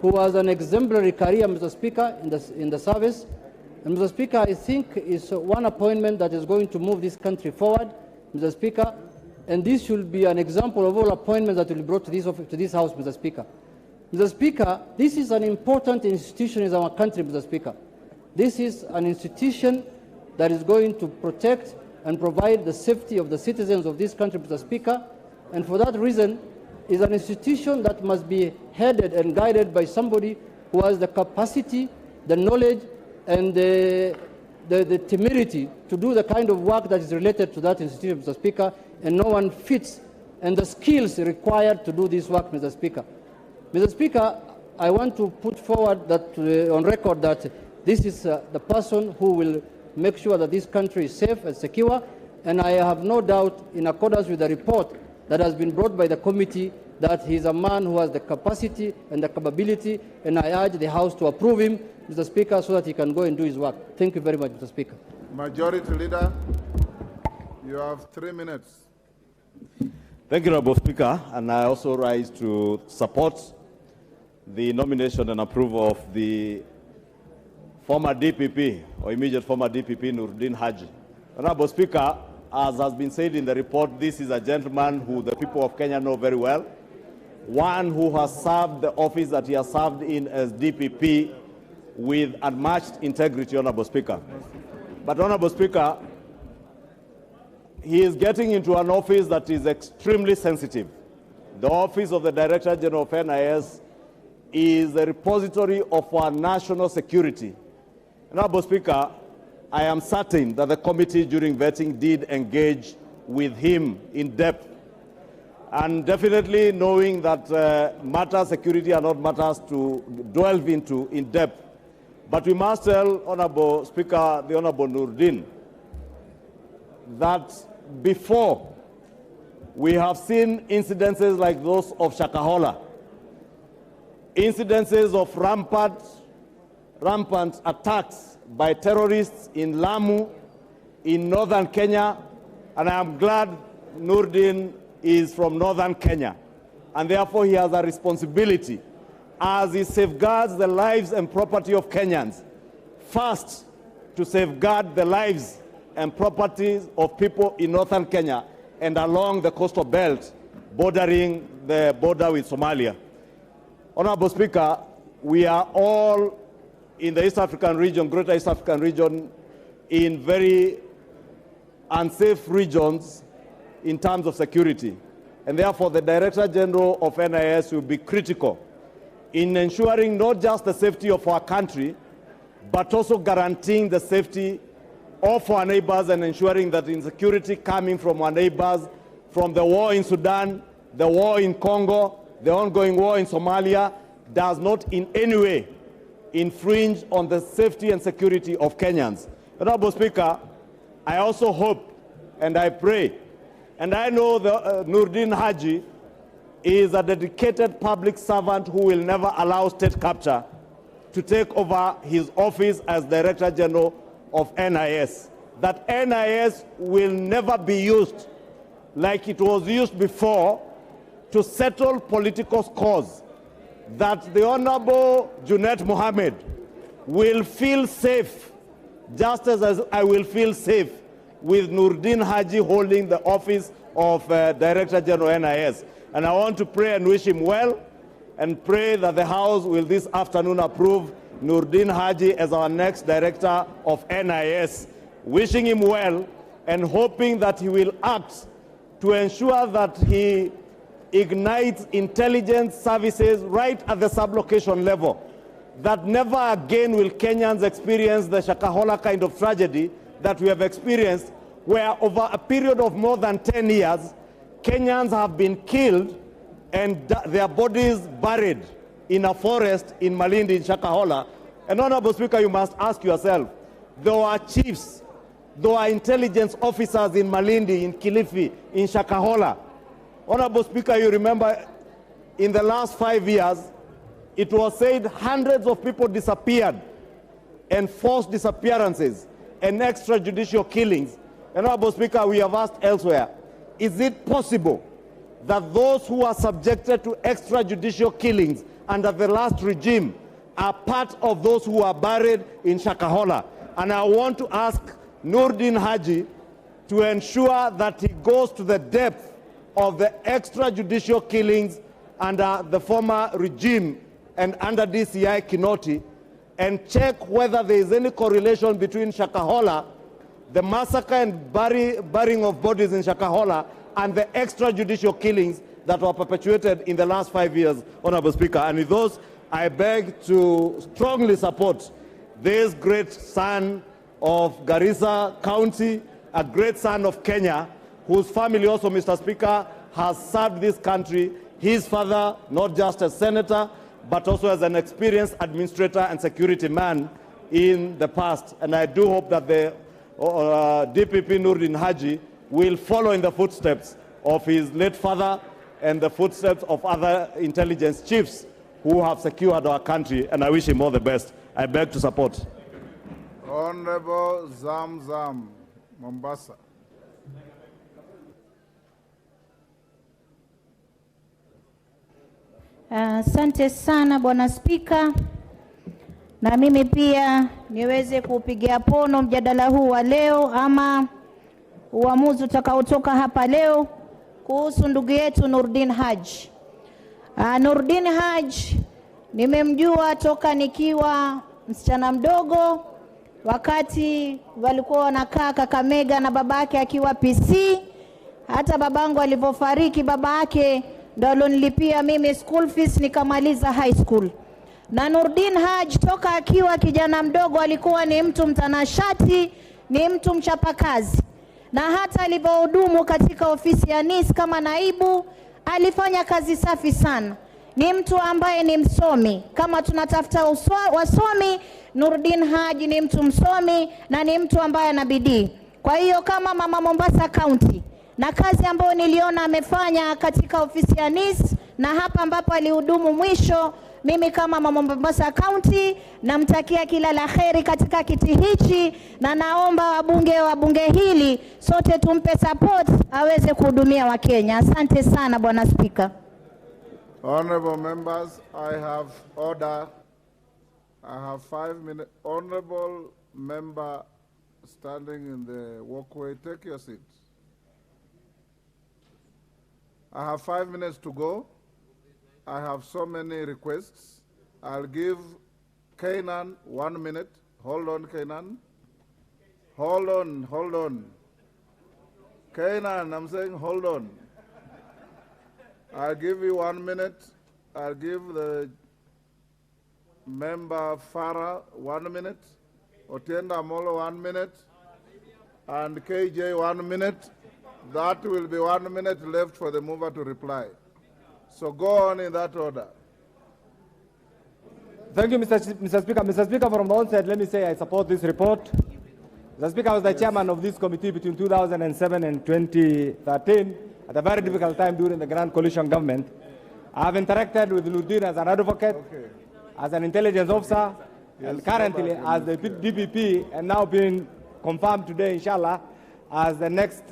who has an exemplary career, Mr. Speaker, in the service. And Mr. Speaker, I think it's one appointment that is going to move this country forward, Mr. Speaker, and this should be an example of all appointments that will be brought to this House, Mr. Speaker. Mr. Speaker, this is an important institution in our country, Mr. Speaker. This is an institution that is going to protect and provide the safety of the citizens of this country, Mr. Speaker, and for that reason, is an institution that must be headed and guided by somebody who has the capacity, the knowledge, and the temerity to do the kind of work that is related to that institution, Mr. Speaker, and no one fits, and the skills required to do this work, Mr. Speaker. Mr. Speaker, I want to put forward that on record that this is the person who will make sure that this country is safe and secure, and I have no doubt, in accordance with the report that has been brought by the committee, that he is a man who has the capacity and the capability, and I urge the House to approve him, Mr. Speaker, so that he can go and do his work. Thank you very much, Mr. Speaker. Majority Leader, you have 3 minutes. Thank you, Honorable Speaker, and I also rise to support the nomination and approval of the former DPP, or immediate former DPP, Nuruddin Haji. Honorable Speaker, as has been said in the report, this is a gentleman who the people of Kenya know very well, one who has served the office that he has served in as DPP with unmatched integrity, Honorable Speaker. But, Honorable Speaker, he is getting into an office that is extremely sensitive. The office of the Director General of NIS is the repository of our national security. Honorable Speaker, I am certain that the committee during vetting did engage with him in depth, and definitely knowing that matters security are not matters to delve into in depth. But we must tell Honorable Speaker, the Honorable Nuruddin, that before we have seen incidences like those of Shakahola, incidences of rampant attacks by terrorists in Lamu, in northern Kenya, and I am glad Nuruddin is from northern Kenya, and therefore he has a responsibility as he safeguards the lives and property of Kenyans, first to safeguard the lives and properties of people in northern Kenya and along the coastal belt bordering the border with Somalia. Honorable Speaker, we are all in the East African region, Greater East African region, in very unsafe regions in terms of security. And therefore, the Director General of NIS will be critical in ensuring not just the safety of our country, but also guaranteeing the safety of our neighbors and ensuring that insecurity coming from our neighbors, from the war in Sudan, the war in Congo, the ongoing war in Somalia, does not in any way infringe on the safety and security of Kenyans. Honorable Speaker, I also hope and I pray, and I know that Nurdin Haji is a dedicated public servant who will never allow state capture to take over his office as Director General of NIS. That NIS will never be used like it was used before to settle political scores. That the Honorable Junet Mohammed will feel safe, just as I will feel safe with Nurdin Haji holding the office of Director General NIS. And I want to pray and wish him well, and pray that the House will this afternoon approve Nurdin Haji as our next Director of NIS. Wishing him well and hoping that he will act to ensure that he ignites intelligence services right at the sublocation level. That never again will Kenyans experience the Shakahola kind of tragedy that we have experienced, where over a period of more than 10 years, Kenyans have been killed and their bodies buried in a forest in Malindi, in Shakahola. And Honorable Speaker, you must ask yourself, there are chiefs, there are intelligence officers in Malindi, in Kilifi, in Shakahola. Honorable Speaker, you remember in the last 5 years, it was said hundreds of people disappeared, and forced disappearances and extrajudicial killings. And Honorable Speaker, we have asked elsewhere, is it possible that those who are subjected to extrajudicial killings under the last regime are part of those who are buried in Shakahola? And I want to ask Nurdin Haji to ensure that he goes to the depth of the extrajudicial killings under the former regime and under DCI Kinoti, and check whether there is any correlation between Shakahola, the massacre and burying of bodies in Shakahola, and the extrajudicial killings that were perpetuated in the last 5 years, Honorable Speaker. And with those, I beg to strongly support this great son of Garissa County, a great son of Kenya, whose family also, Mr. Speaker, has served this country. His father, not just as senator, but also as an experienced administrator and security man in the past. And I do hope that the DPP Nurdin Haji will follow in the footsteps of his late father and the footsteps of other intelligence chiefs who have secured our country, and I wish him all the best. I beg to support. Honorable Zamzam, Mombasa. Asante sana Bwana Spika, na mimi pia niweze kupigia pono mjadala huu wa leo, ama uamuzi utakaotoka hapa leo kuhusu ndugu yetu Nurdin Haji. Nurdin Haji nimemjua toka nikiwa msichana mdogo, wakati walikuwa wanakaa Kakamega na babake akiwa PC. Hata babangu alipofariki, babake ndo alonilipia mimi school fees nikamaliza high school. Na Nurdin Haji toka akiwa kijana mdogo alikuwa ni mtu mtanashati, ni mtu mchapakazi. Na hata alipohudumu katika ofisi ya NIS kama naibu, alifanya kazi safi sana. Ni mtu ambaye ni msomi. Kama tunatafuta wasomi, Nurdin Haji ni mtu msomi na ni mtu ambaye ana bidii. Kwa hiyo kama mama Mombasa County, na kazi ambayo niliona amefanya katika ofisi ya NIS na hapa ambapo alihudumu mwisho, mimi kama mama Mombasa County namtakia kila la kheri katika kiti hichi, na naomba wabunge wa bunge hili sote tumpe support aweze kuhudumia wa Kenya. Asante sana Bwana Speaker. Honorable members, I have order. I have 5 minutes. Honorable member standing in the walkway, take your seat. I have 5 minutes to go. I have so many requests. I'll give Kenyan 1 minute. Hold on, Kenyan. Hold on. Kenyan, I'm saying hold on. I'll give you 1 minute. I'll give the member Farah 1 minute. Otienda Molo 1 minute. And KJ 1 minute. That will be 1 minute left for the mover to reply. So go on in that order. Thank you, Mr. Speaker. Mr. Speaker, from the onset, let me say I support this report. Mr. Speaker, I was the chairman of this committee between 2007 and 2013 at a very difficult time during the Grand Coalition government. I have interacted with Nurdin as an advocate, as an intelligence officer, and currently as the DPP, and now being confirmed today, inshallah, as the next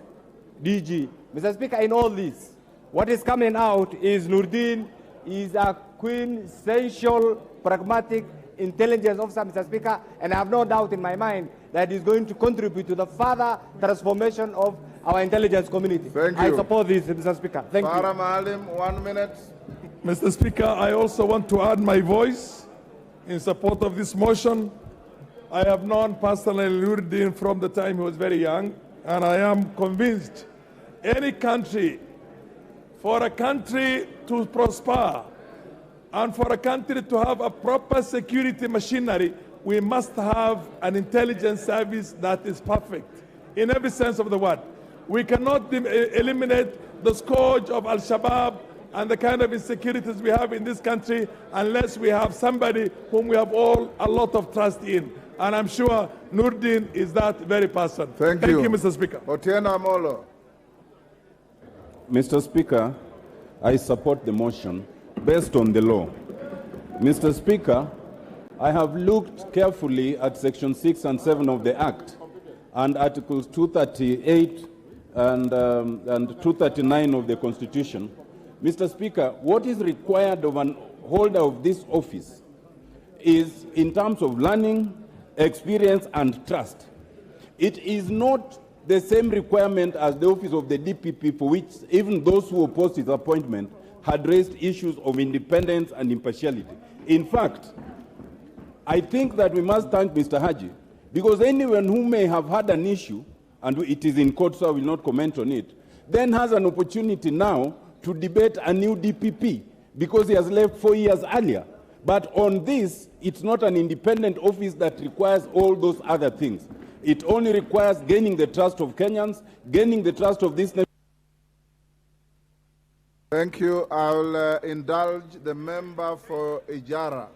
DG. Mr. Speaker, in all this, what is coming out is Nurdin is a quintessential, pragmatic intelligence officer, Mr. Speaker, and I have no doubt in my mind that he's going to contribute to the further transformation of our intelligence community. Thank you. I support this, Mr. Speaker. Thank you. Farah Maalim, 1 minute. Mr. Speaker, I also want to add my voice in support of this motion. I have known personally Nurdin from the time he was very young, and I am convinced any country, for a country to prosper and for a country to have a proper security machinery, we must have an intelligence service that is perfect in every sense of the word. We cannot eliminate the scourge of Al-Shabaab and the kind of insecurities we have in this country unless we have somebody whom we have all a lot of trust in. And I'm sure Nurdin is that very person. Thank you, Mr. Speaker. Otieno Amolo. Mr. Speaker, I support the motion based on the law. Mr. Speaker, I have looked carefully at Section 6 and 7 of the Act and Articles 238 and 239 of the Constitution. Mr. Speaker, what is required of an holder of this office is in terms of learning, experience, and trust. It is not the same requirement as the office of the DPP, for which even those who opposed his appointment had raised issues of independence and impartiality. In fact, I think that we must thank Mr. Haji, because anyone who may have had an issue, and it is in court, so I will not comment on it, then has an opportunity now to debate a new DPP, because he has left 4 years earlier. But on this, it's not an independent office that requires all those other things. It only requires gaining the trust of Kenyans, gaining the trust of this nation. Thank you. I will indulge the member for Ijara.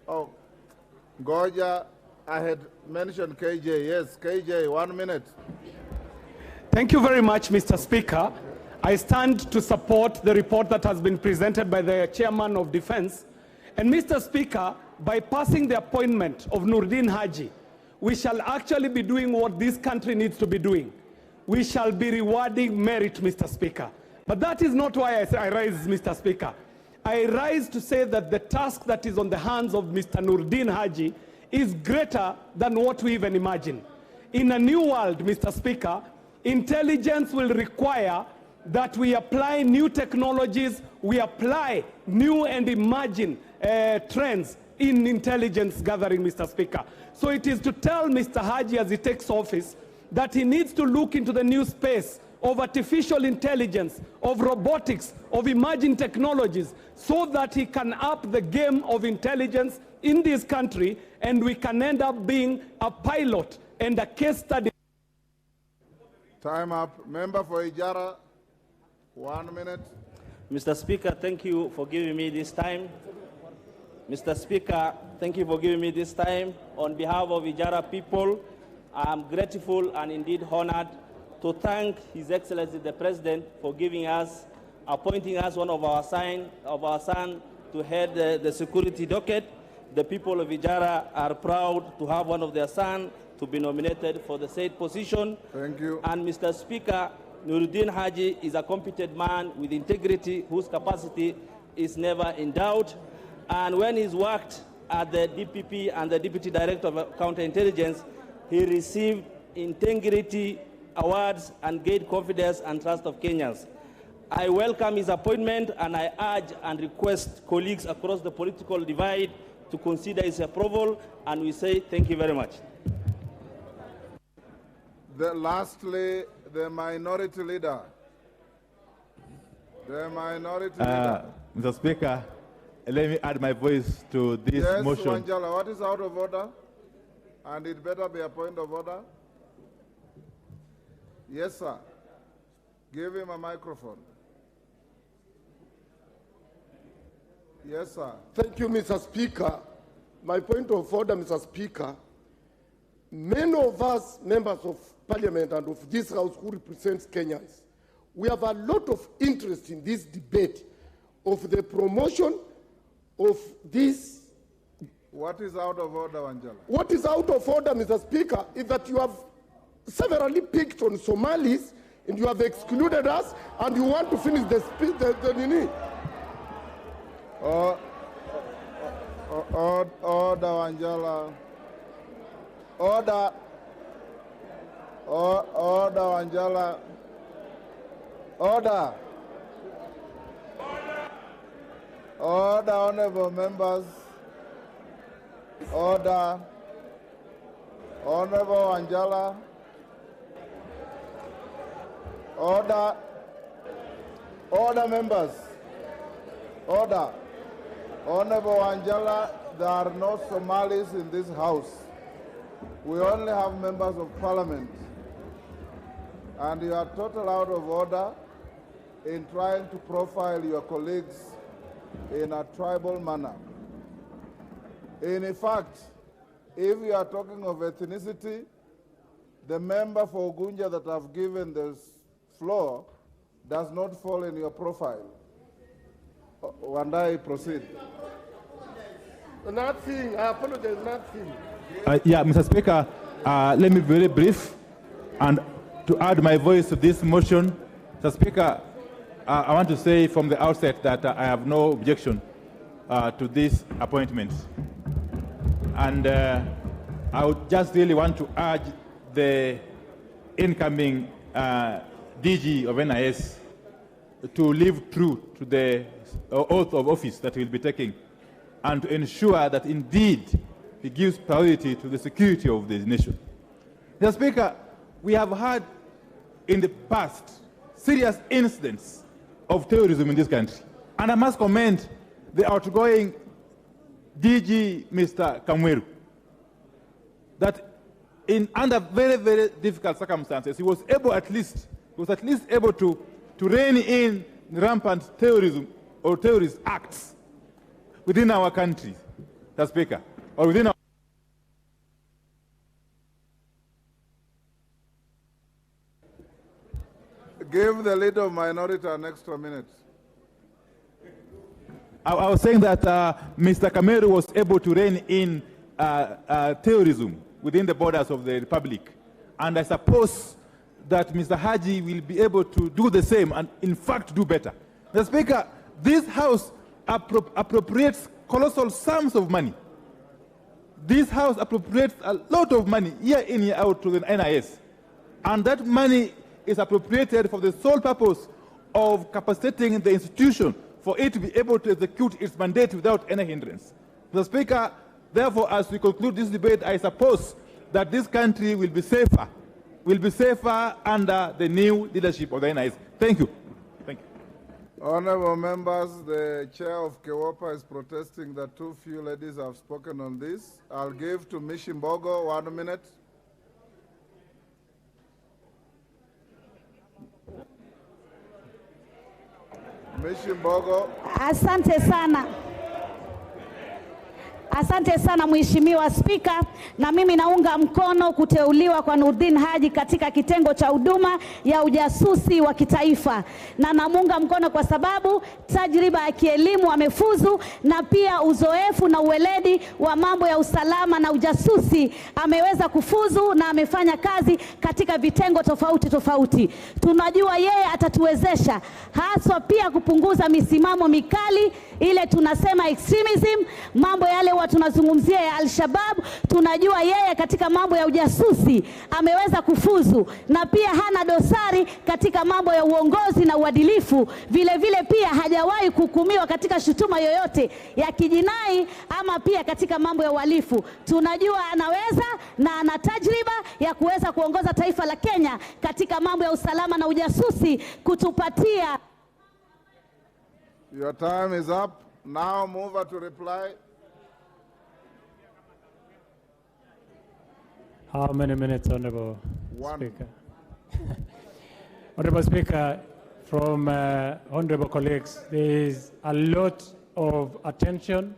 Oh, Goja, I had mentioned KJ. Yes, KJ, 1 minute. Thank you very much, Mr. Speaker. I stand to support the report that has been presented by the Chairman of Defense. And Mr. Speaker, by passing the appointment of Nurdin Haji, we shall actually be doing what this country needs to be doing. We shall be rewarding merit, Mr. Speaker. But that is not why I rise, Mr. Speaker. I rise to say that the task that is on the hands of Mr. Nurdin Haji is greater than what we even imagine. In a new world, Mr. Speaker, intelligence will require that we apply new technologies, we apply new and emerging trends in intelligence gathering, Mr. Speaker. So it is to tell Mr. Haji as he takes office that he needs to look into the new space of artificial intelligence, of robotics, of emerging technologies, so that he can up the game of intelligence in this country, and we can end up being a pilot and a case study. Time up. Member for Ijara, 1 minute. Mr. Speaker, thank you for giving me this time. Mr. Speaker, thank you for giving me this time. On behalf of Ijara people, I am grateful and indeed honored to thank His Excellency the President for giving us, appointing us one of our son to head the security docket. The people of Ijara are proud to have one of their sons to be nominated for the said position. Thank you. And Mr. Speaker, Nurdin Haji is a competent man with integrity whose capacity is never in doubt. And when he's worked at the DPP and the Deputy Director of Counterintelligence, he received integrity awards and gained confidence and trust of Kenyans. I welcome his appointment, and I urge and request colleagues across the political divide to consider his approval, and we say thank you very much. Lastly, the minority leader. The minority leader. Mr. Speaker, let me add my voice to this motion. Yes, Wanjala, what is out of order? And it better be a point of order. Yes, sir. Give him a microphone. Yes, sir. Thank you, Mr. Speaker. My point of order, Mr. Speaker, many of us, members of Parliament and of this House who represents Kenyans, we have a lot of interest in this debate of the promotion of this. What is out of order, Wanjala? What is out of order, Mr. Speaker, is that you have severally picked on Somalis and you have excluded us and you want to finish the nini. Order, Wanjala. Order. Order, Wanjala. Order. Order, honorable members. Order. Honorable Wanjala. Order. Order, members. Order. Honorable Wanjala, there are no Somalis in this house. We only have members of parliament. And you are totally out of order in trying to profile your colleagues in a tribal manner. In fact, if you are talking of ethnicity, the member for Ugunja that I've given the floor does not fall in your profile. Wandai, proceed. Nothing, I apologize, nothing. Yeah, Mr. Speaker, let me be very brief and to add my voice to this motion. Mr. Speaker, I want to say from the outset that I have no objection to this appointment. And I would just really want to urge the incoming DG of NIS to live true to the oath of office that he will be taking and to ensure that indeed he gives priority to the security of the nation. Mr. Speaker, we have had in the past serious incidents of terrorism in this country. And I must commend the outgoing DG, Mr. Kamweru, that under very, very difficult circumstances, he was at least able to rein in rampant terrorism or terrorist acts within our country, Mr. Speaker, or within our Give the leader of minority an extra minute. I was saying that Mr. Kameru was able to rein in terrorism within the borders of the Republic. And I suppose that Mr. Haji will be able to do the same and, in fact, do better. Mr. Speaker, this House appropriates colossal sums of money. This House appropriates a lot of money year in, year out to the NIS. And that money is appropriated for the sole purpose of capacitating the institution for it to be able to execute its mandate without any hindrance. Mr. Speaker, therefore, as we conclude this debate, I suppose that this country will be safer under the new leadership of the NIS. Thank you. Thank you. Honorable members, the chair of Kewopa is protesting that too few ladies have spoken on this. I'll give to Mishimbogo 1 minute. Mishimbogo. Asante sana. Asante sana Mheshimiwa Spika, na mimi naunga mkono kuteuliwa kwa Nurdin Haji katika kitengo cha huduma ya ujasusi wa kitaifa. Na namunga mkono kwa sababu tajriba ya kielimu amefuzu na pia uzoefu na uweledi wa mambo ya usalama na ujasusi ameweza kufuzu na amefanya kazi katika vitengo tofauti tofauti. Tunajua yeye atatuwezesha haswa pia kupunguza misimamo mikali ile tunasema extremism, mambo yale tukiwa tunazungumzia ya Al-Shabaab, tunajua yeye katika mambo ya ujasusi ameweza kufuzu, na pia hana dosari katika mambo ya uongozi na uadilifu. Vile vile pia hajawahi kuhukumiwa katika shutuma yoyote ya kijinai ama pia katika mambo ya uhalifu. Tunajua anaweza na ana tajriba ya kuweza kuongoza taifa la Kenya katika mambo ya usalama na ujasusi, kutupatia. Your time is up. Now move to reply. How many minutes, Honorable One. Speaker? Honorable Speaker, from honorable colleagues, there is a lot of attention,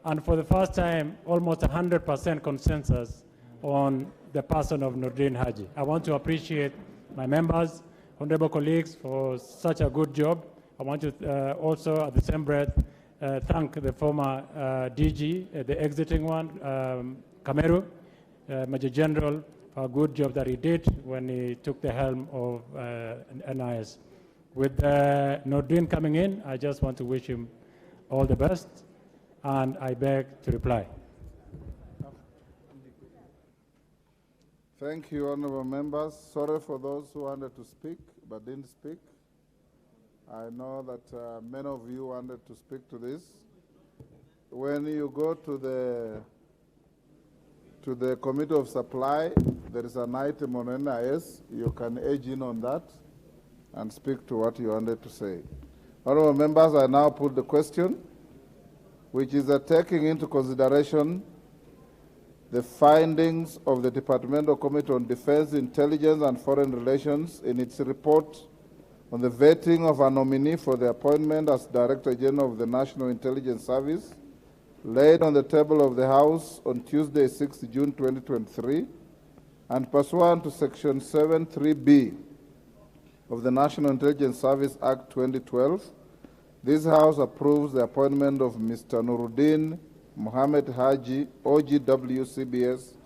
and for the first time, almost 100% consensus on the person of Nordin Haji. I want to appreciate my members, honorable colleagues, for such a good job. I want to also, at the same breath, thank the former DG, the exiting one, Kameru, Major General, for a good job that he did when he took the helm of NIS. With Nordin coming in, I just want to wish him all the best, and I beg to reply. Thank you, honorable members. Sorry for those who wanted to speak but didn't speak. I know that many of you wanted to speak to this. When you go to the Committee of Supply, there is an item on NIS. You can edge in on that and speak to what you wanted to say. Honorable members, I now put the question, which is taking into consideration the findings of the Departmental Committee on Defense, Intelligence and Foreign Relations in its report on the vetting of a nominee for the appointment as Director General of the National Intelligence Service, laid on the table of the House on Tuesday, 6 June 2023, and pursuant to Section 7(3)(b) of the National Intelligence Service Act 2012, this House approves the appointment of Mr. Nuruddin Mohammed Haji, OGW CBS,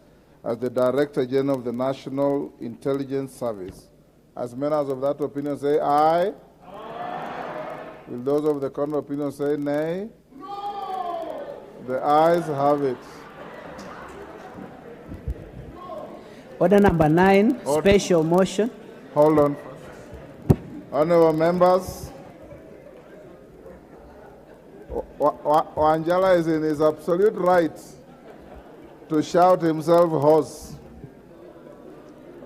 as the Director General of the National Intelligence Service. As members of that opinion say aye. Aye. Will those of the contrary opinion say nay? No. The ayes have it. Order number 9, special motion. Hold on. Honorable members, Wanjala is in his absolute right to shout himself hoarse.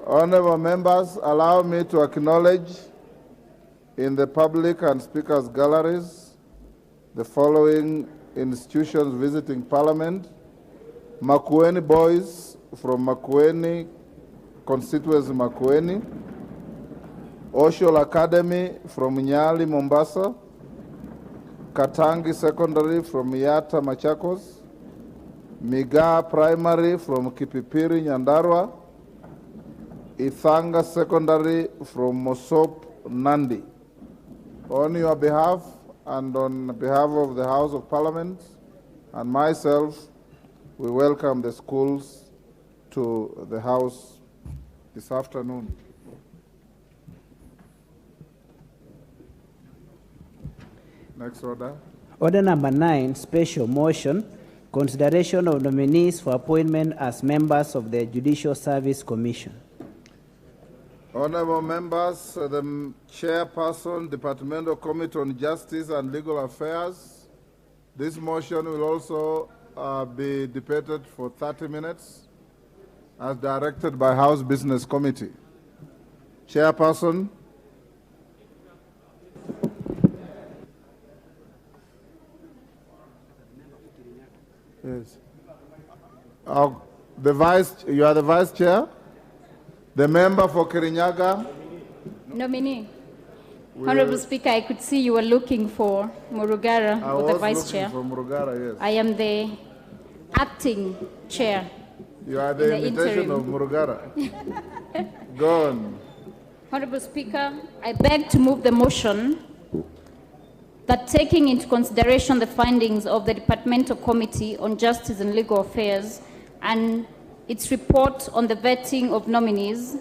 Honorable members, allow me to acknowledge in the public and speakers' galleries the following institutions visiting Parliament: Makueni boys from Makueni, constituency Makueni; Oshol Academy from Nyali, Mombasa; Katangi Secondary from Yata, Machakos; Migaa Primary from Kipipiri, Nyandarua; Ithanga Secondary from Mosop, Nandi. On your behalf and on behalf of the House of Parliament and myself, we welcome the schools to the House this afternoon. Next order. Order number 9, special motion, consideration of nominees for appointment as members of the Judicial Service Commission. Honorable members, the chairperson, Departmental Committee on Justice and Legal Affairs. This motion will also be debated for 30 minutes as directed by House Business Committee. Chairperson. Yes. You are the vice chair? The member for Kirinyaga? Nominee. Honorable Speaker, I could see you were looking for Murugara, the vice chair. For Murugara, yes. I am the acting chair. You are the invitation of Murugara. Go on. Honorable Speaker, I beg to move the motion that, taking into consideration the findings of the Departmental Committee on Justice and Legal Affairs and its report on the vetting of nominees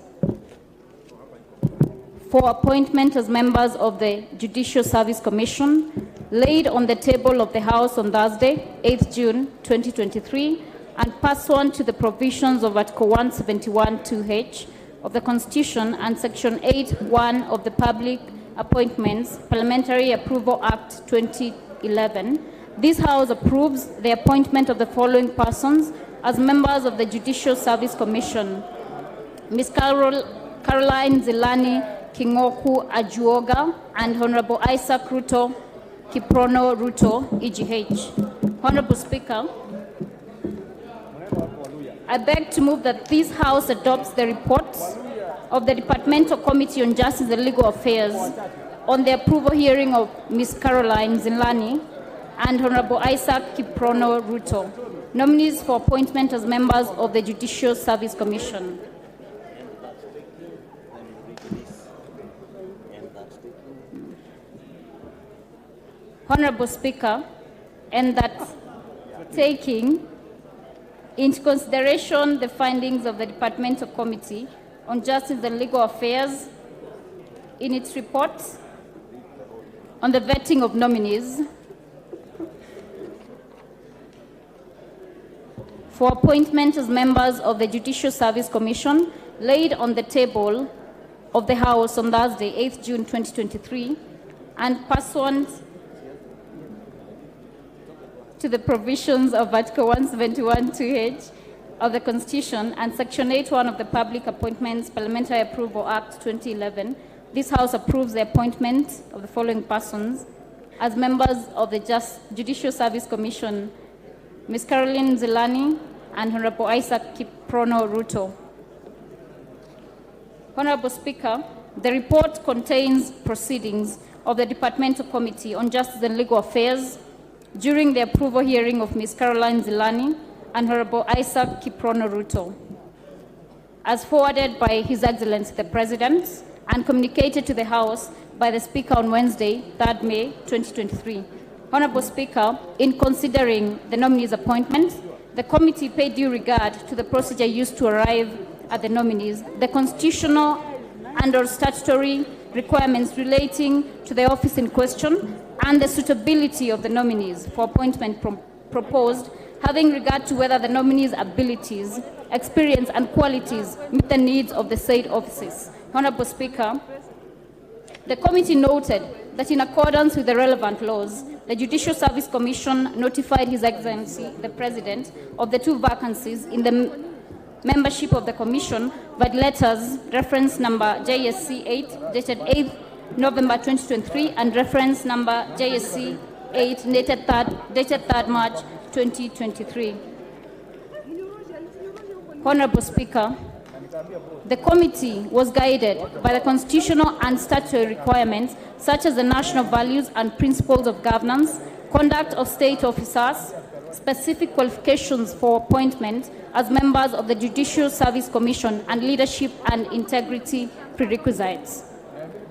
for appointment as members of the Judicial Service Commission, laid on the table of the House on Thursday, 8th June 2023, and pursuant to the provisions of Article 171(2)(h) of the Constitution and Section 8(1) of the Public Appointments Parliamentary Approval Act 2011, this House approves the appointment of the following persons as members of the Judicial Service Commission: Ms. Caroline Zilani Kingoku Ajuoga and Honorable Isaac Ruto Kiprono Ruto, EGH. Honorable Speaker, I beg to move that this House adopts the report of the Departmental Committee on Justice and Legal Affairs on the approval hearing of Ms. Caroline Zilani and Honorable Isaac Kiprono Ruto, nominees for appointment as members of the Judicial Service Commission. Honorable Speaker, and that taking into consideration the findings of the Departmental Committee on Justice and Legal Affairs in its report on the vetting of nominees for appointment as members of the Judicial Service Commission laid on the table of the House on Thursday, 8th June 2023, and pursuant to the provisions of Article 171(2)(h) of the Constitution and Section 8(1) of the Public Appointments Parliamentary Approval Act 2011, this House approves the appointment of the following persons as members of the Judicial Service Commission: Ms. Caroline Zilani and Honorable Isaac Kiprono Ruto. Honorable Speaker, the report contains proceedings of the Departmental Committee on Justice and Legal Affairs during the approval hearing of Ms. Caroline Zilani and Honorable Isaac Kiprono Ruto, as forwarded by His Excellency the President and communicated to the House by the Speaker on Wednesday, 3rd May 2023. Honorable Speaker, in considering the nominees' appointments, the committee paid due regard to the procedure used to arrive at the nominees, the constitutional and/or statutory requirements relating to the office in question, and the suitability of the nominees for appointment proposed, having regard to whether the nominees' abilities, experience, and qualities meet the needs of the said offices. Honorable Speaker, the committee noted that in accordance with the relevant laws, the Judicial Service Commission notified His Excellency the President of the two vacancies in the membership of the Commission by letters reference number JSC 8 dated 8th November 2023 and reference number JSC 8 dated 3rd March 2023. Honorable Speaker, the committee was guided by the constitutional and statutory requirements such as the national values and principles of governance, conduct of state officers, specific qualifications for appointment as members of the Judicial Service Commission, and leadership and integrity prerequisites.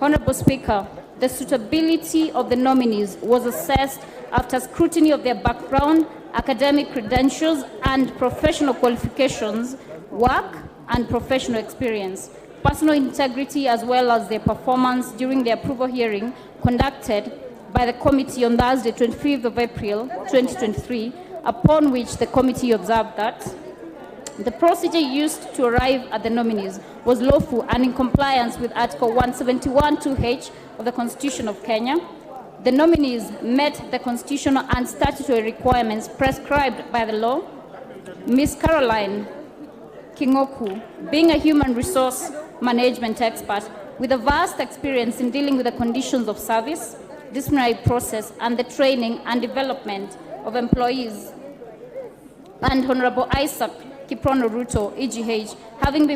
Honorable Speaker, the suitability of the nominees was assessed after scrutiny of their background, academic credentials, and professional qualifications, work, and professional experience, personal integrity, as well as their performance during the approval hearing conducted by the committee on Thursday, 25th of April, 2023, upon which the committee observed that the procedure used to arrive at the nominees was lawful and in compliance with Article 171(2)(h) of the Constitution of Kenya. The nominees met the constitutional and statutory requirements prescribed by the law. Ms. Caroline Kingoku, being a human resource management expert with a vast experience in dealing with the conditions of service, disciplinary process, and the training and development of employees, and Honorable Isaac Kiprono Ruto, EGH, having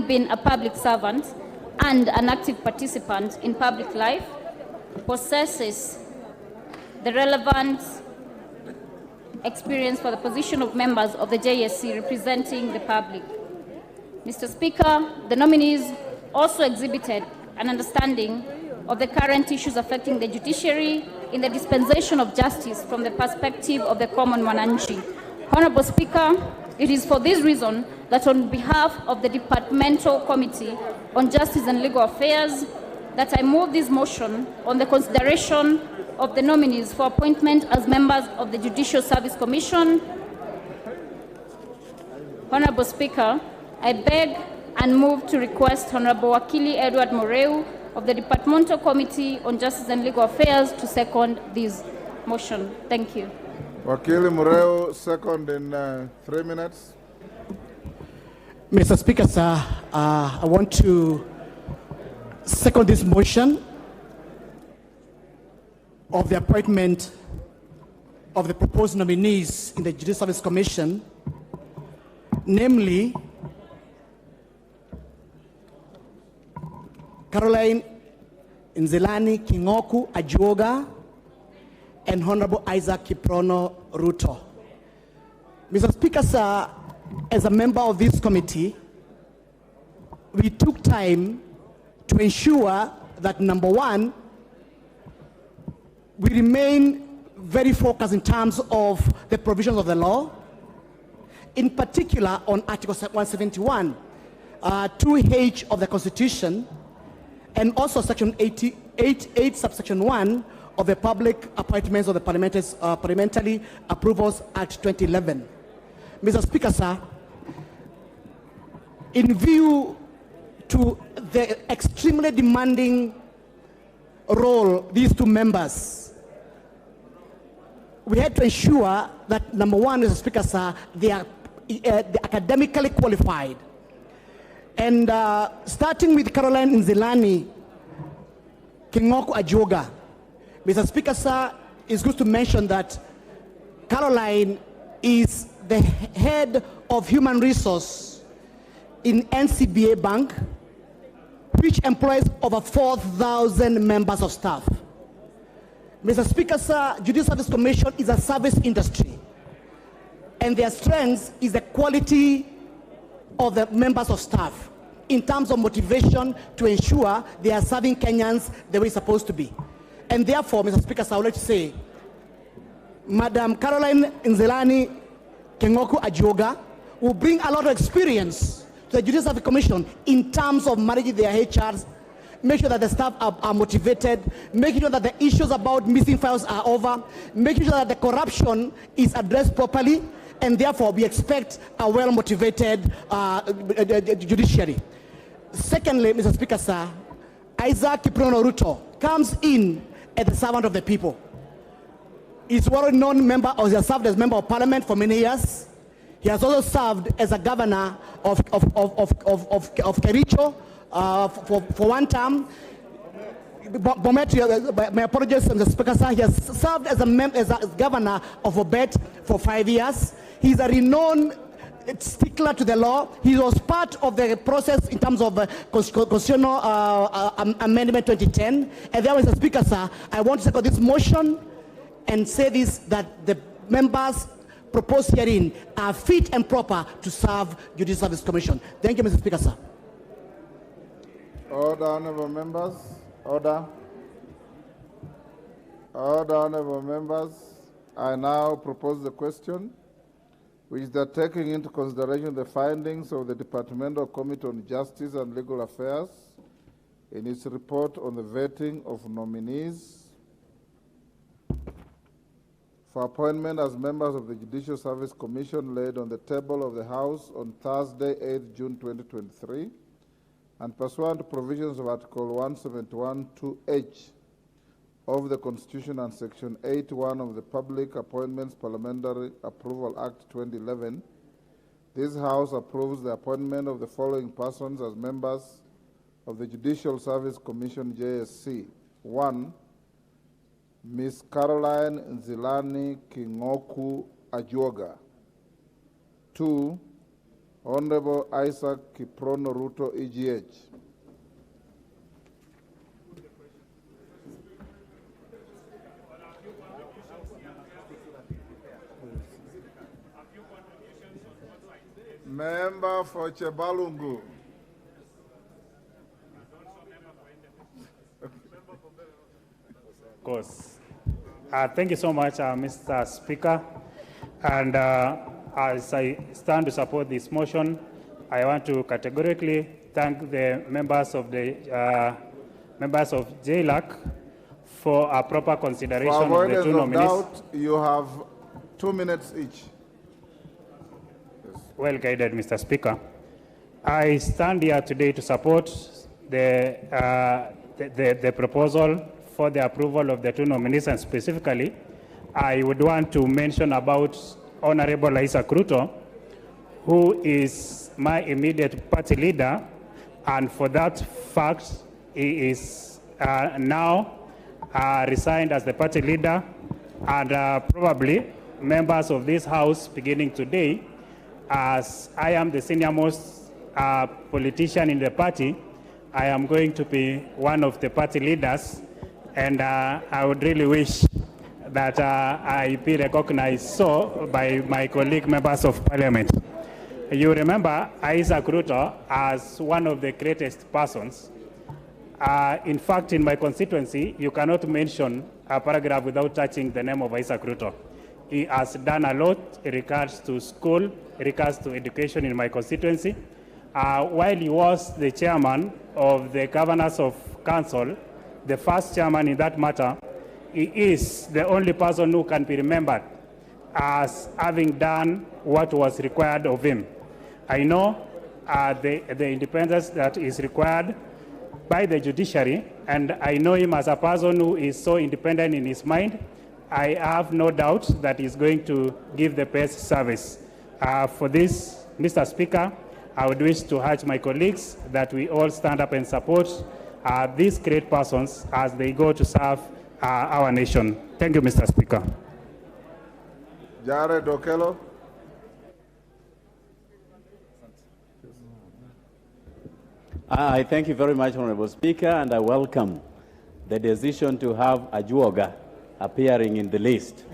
been a public servant and an active participant in public life, possesses the relevant experience for the position of members of the JSC representing the public. Mr. Speaker, the nominees also exhibited an understanding of the current issues affecting the judiciary in the dispensation of justice from the perspective of the common mwananchi. Honorable Speaker, it is for this reason that on behalf of the Departmental Committee on Justice and Legal Affairs that I move this motion on the consideration of the nominees for appointment as members of the Judicial Service Commission. Honorable Speaker, I beg and move to request Honorable Wakili Edward Moreu of the Departmental Committee on Justice and Legal Affairs to second this motion. Thank you. Wakili Moreu, second in 3 minutes. Mr. Speaker, sir, I want to second this motion of the appointment of the proposed nominees in the Judicial Service Commission, namely Caroline Nzelani Kingoku Ajuoga and Honorable Isaac Kiprono Ruto. Mr. Speaker, sir, as a member of this committee, we took time to ensure that, number one, we remain very focused in terms of the provisions of the law, in particular on Article 171, 2H of the Constitution, and also Section 88, subsection 1 of the Public Appointments of the Parliamentary Approvals Act 2011. Mr. Speaker, sir, in view to the extremely demanding role these two members, we had to ensure that, number one, Mr. Speaker, sir, they are academically qualified. And starting with Caroline Nzelani Kingoku Ajuoga, Mr. Speaker, sir, it's good to mention that Caroline is the head of human resource in NCBA Bank, which employs over 4,000 members of staff. Mr. Speaker, sir, Judicial Service Commission is a service industry, and their strength is the quality of the members of staff in terms of motivation to ensure they are serving Kenyans the way it's supposed to be. And therefore, Mr. Speaker, sir, I would like to say, Madam Caroline Nzelani Kingoku Ajuoga will bring a lot of experience to the Judicial Service Commission in terms of managing their HRs, make sure that the staff are motivated, making sure that the issues about missing files are over, making sure that the corruption is addressed properly, and therefore we expect a well-motivated judiciary. Secondly, Mr. Speaker, sir, Isaac Kiprono Ruto comes in as a servant of the people. He's a well-known member, or he has served as member of parliament for many years. He has also served as a governor of Kericho for one term. My apologies, Mr. Speaker, sir. He has served as a governor of Obet for 5 years. He's a renowned stickler to the law. He was part of the process in terms of Constitutional Amendment 2010. And there, Mr. Speaker, sir, I want to second this motion and say this, that the members proposed herein are fit and proper to serve Judicial Service Commission. Thank you, Mr. Speaker, sir. Order, honorable members. Order. Order, honorable members. I now propose the question, which is that taking into consideration the findings of the Departmental Committee on Justice and Legal Affairs in its report on the vetting of nominees for appointment as members of the Judicial Service Commission laid on the table of the House on Thursday, 8 June 2023, and pursuant to provisions of Article 171(2)(h) of the Constitution and Section 81 of the Public Appointments Parliamentary Approval Act 2011, this House approves the appointment of the following persons as members of the Judicial Service Commission, JSC. 1. Ms. Caroline Nzelani Kingoku Ajuoga. 2. Honorable Isaac Kiprono Ruto, EGH. Member for Chebalungu. Of course. Thank you so much, Mr. Speaker. And as I stand to support this motion, I want to categorically thank the members of JLAC for a proper consideration For of the avoidance two of nominees. doubt, you have 2 minutes each. Well guided, Mr. Speaker. I stand here today to support the proposal for the approval of the two nominees, and specifically, I would want to mention about Honorable Isaac Ruto, who is my immediate party leader, and for that fact, he is now resigned as the party leader, and probably members of this House beginning today, as I am the senior most politician in the party, I am going to be one of the party leaders, and I would really wish that I be recognized so by my colleague members of parliament. You remember Isaac Ruto as one of the greatest persons. In fact, in my constituency, you cannot mention a paragraph without touching the name of Isaac Ruto. He has done a lot in regards to school, in regards to education in my constituency. While he was the chairman of the Governors of Council, the first chairman in that matter, he is the only person who can be remembered as having done what was required of him. I know the independence that is required by the judiciary, and I know him as a person who is so independent in his mind. I have no doubt that he's going to give the best service. For this, Mr. Speaker, I would wish to urge my colleagues that we all stand up and support these great persons as they go to serve our nation. Thank you, Mr. Speaker. Jared Okello. I thank you very much, Honorable Speaker, and I welcome the decision to have Ajuoga appearing in the list.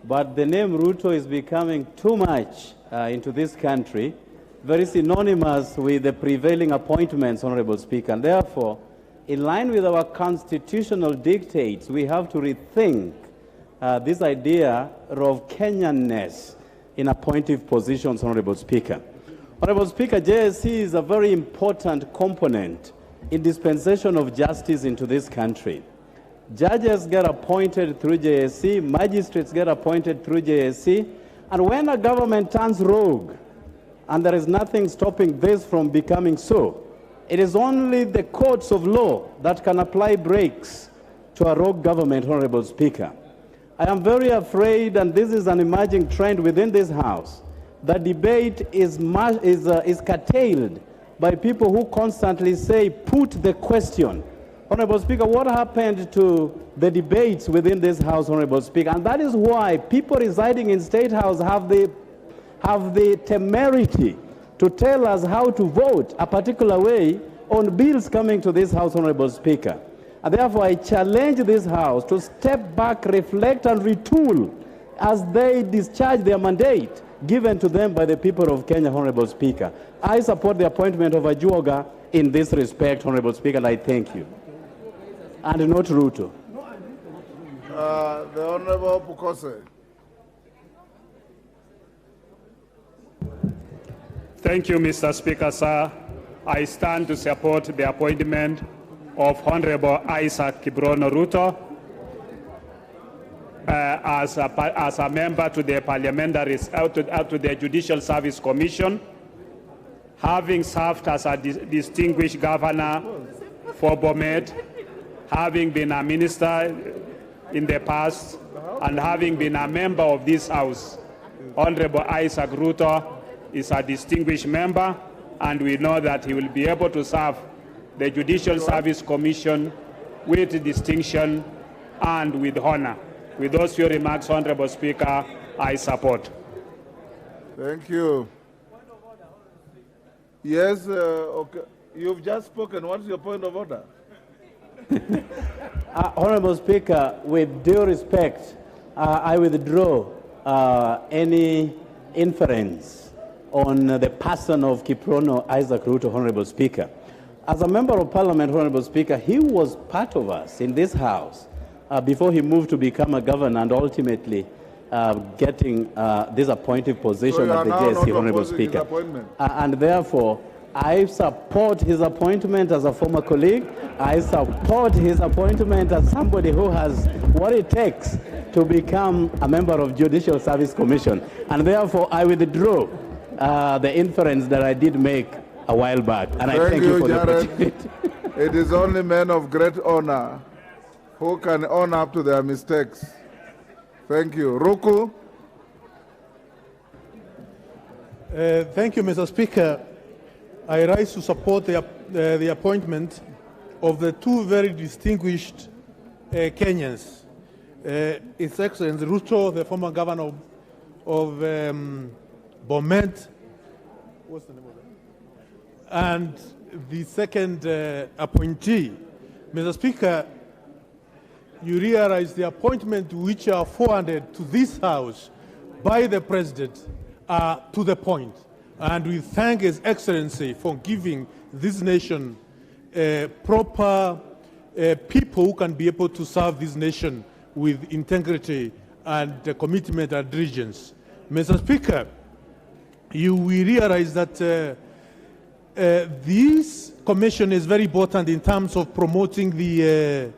But the name Ruto is becoming too much into this country, very synonymous with the prevailing appointments, Honorable Speaker, and therefore, in line with our constitutional dictates, we have to rethink this idea of Kenyanness in appointive positions, Honorable Speaker. Honorable Speaker, JSC is a very important component in dispensation of justice into this country. Judges get appointed through JSC, magistrates get appointed through JSC, and when a government turns rogue, and there is nothing stopping this from becoming so, it is only the courts of law that can apply brakes to a rogue government, Honorable Speaker. I am very afraid, and this is an emerging trend within this House, the debate is curtailed by people who constantly say, put the question. Honorable Speaker, what happened to the debates within this House, Honorable Speaker? And that is why people residing in State House have the temerity to tell us how to vote a particular way on bills coming to this House, Honorable Speaker. And therefore, I challenge this House to step back, reflect, and retool as they discharge their mandate given to them by the people of Kenya, Honorable Speaker. I support the appointment of Ajuoga in this respect, Honorable Speaker, and I thank you. And not Ruto. The Honorable Pukose. Thank you, Mr. Speaker, sir. I stand to support the appointment of Honorable Isaac Kibrono Ruto as a member to the parliamentaries, to the Judicial Service Commission, having served as a distinguished governor for Bomet, having been a minister in the past, and having been a member of this House. Honorable Isaac Ruto is a distinguished member, and we know that he will be able to serve the Judicial Service Commission with distinction and with honor. With those few remarks, Honorable Speaker, I support. Thank you. Yes, okay. You've just spoken. What's your point of order? Honorable Speaker, with due respect, I withdraw any inference on the person of Kiprono Isaac Ruto, Honorable Speaker. As a member of Parliament, Honorable Speaker, he was part of us in this House before he moved to become a governor and ultimately getting this appointive position at the JSC, Honorable Speaker. And therefore, I support his appointment as a former colleague. I support his appointment as somebody who has what it takes to become a member of Judicial Service Commission. And therefore, I withdraw the inference that I did make a while back. And I thank you for Jared. the opportunity. It is only men of great honor who can own up to their mistakes. Thank you. Ruku. Thank you, Mr. Speaker. I rise to support the appointment of the two very distinguished Kenyans. His Excellency Ruto, the former governor of Bomet, what's the name of that? And the second appointee. Mr. Speaker, you realize the appointment which are forwarded to this House by the President are to the point. And we thank His Excellency for giving this nation proper people who can be able to serve this nation with integrity and commitment and diligence. Mr. Speaker, you will realize that this commission is very important in terms of promoting the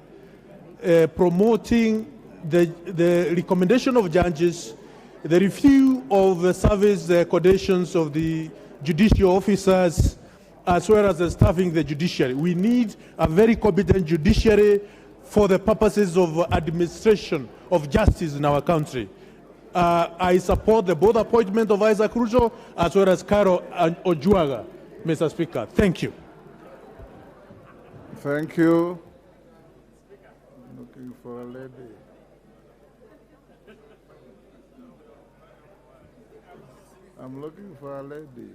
recommendation of judges, the review of the service conditions of the judicial officers, as well as the staffing the judiciary. We need a very competent judiciary for the purposes of administration of justice in our country. I support the both appointment of Isaac Ruto as well as Caro Ojuaga, Mr. Speaker. Thank you. Thank you. Looking for a lady. I'm looking for a lady.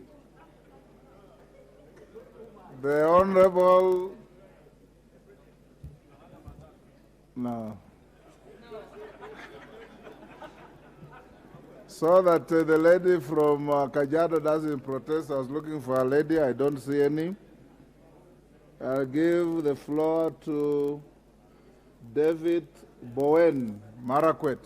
The Honorable. No. So that the lady from Kajiado doesn't protest. I was looking for a lady. I don't see any. I'll give the floor to David Bowen, Marakwet.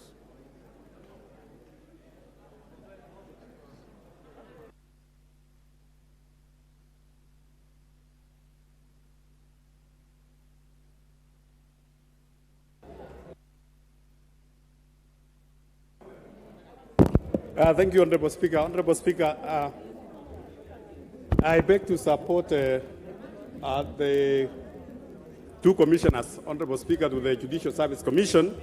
Thank you, Honorable Speaker. Honorable Speaker, I beg to support the two commissioners, Honorable Speaker, to the Judicial Service Commission.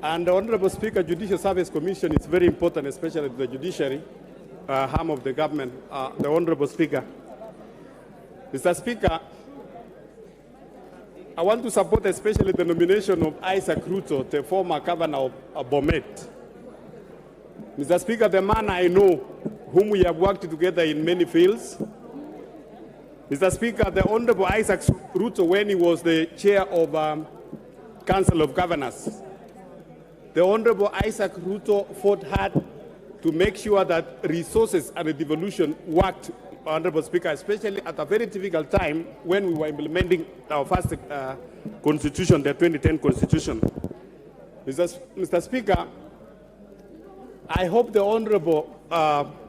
And Honorable Speaker, Judicial Service Commission is very important, especially to the judiciary arm of the government. The Honorable Speaker. Mr. Speaker, I want to support especially the nomination of Isaac Ruto, the former governor of Bomet. Mr. Speaker, the man I know, whom we have worked together in many fields. Mr. Speaker, the Honorable Isaac Ruto, when he was the chair of Council of Governors, the Honorable Isaac Ruto fought hard to make sure that resources and devolution worked, Honorable Speaker, especially at a very difficult time when we were implementing our first constitution, the 2010 constitution. Mr. Speaker, I hope the Honorable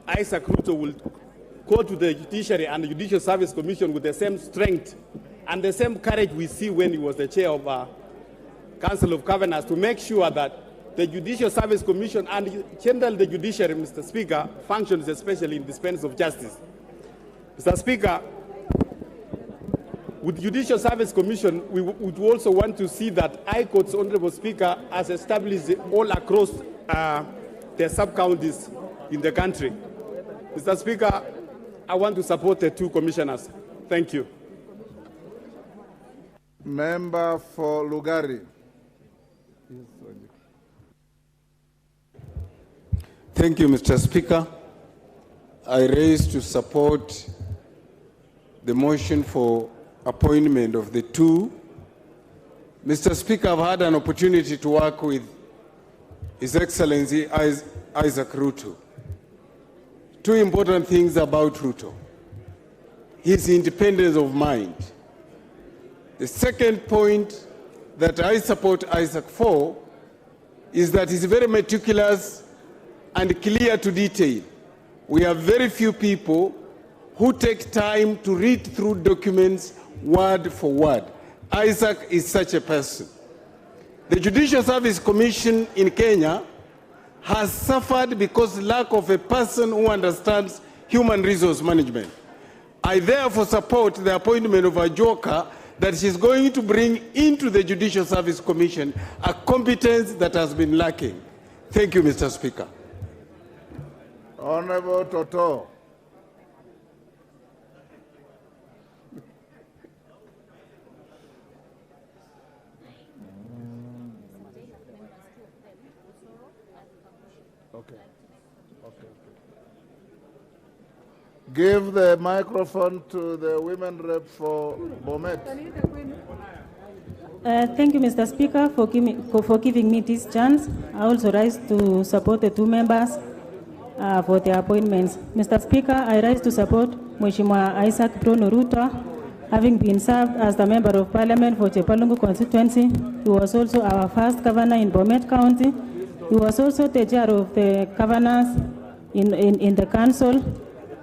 Isaac Ruto will go to the Judiciary and the Judicial Service Commission with the same strength and the same courage we see when he was the chair of Council of Governors to make sure that the Judicial Service Commission and generally the Judiciary, Mr. Speaker, functions especially in defense of justice. Mr. Speaker, with Judicial Service Commission, we would also want to see that High Court's Honorable Speaker has established all across the sub-counties in the country. Mr. Speaker, I want to support the two commissioners. Thank you. Member for Lugari. Thank you, Mr. Speaker. I raise to support the motion for appointment of the two. Mr. Speaker, I've had an opportunity to work with His Excellency Isaac Ruto. Two important things about Ruto: his independence of mind. The second point that I support Isaac for is that he's very meticulous and clear to detail. We have very few people who take time to read through documents word for word. Isaac is such a person. The Judicial Service Commission in Kenya has suffered because lack of a person who understands human resource management. I therefore support the appointment of a joker that she's going to bring into the Judicial Service Commission a competence that has been lacking. Thank you, Mr. Speaker. Honorable Toto. Give the microphone to the women rep for Bomet. Thank you, Mr. Speaker, for giving me this chance. I also rise to support the two members for their appointments. Mr. Speaker, I rise to support Mheshimiwa Isaac Bruno Ruto, having been served as the Member of Parliament for Chepalungu constituency. He was also our first governor in Bomet County. He was also the chair of the governors in the council.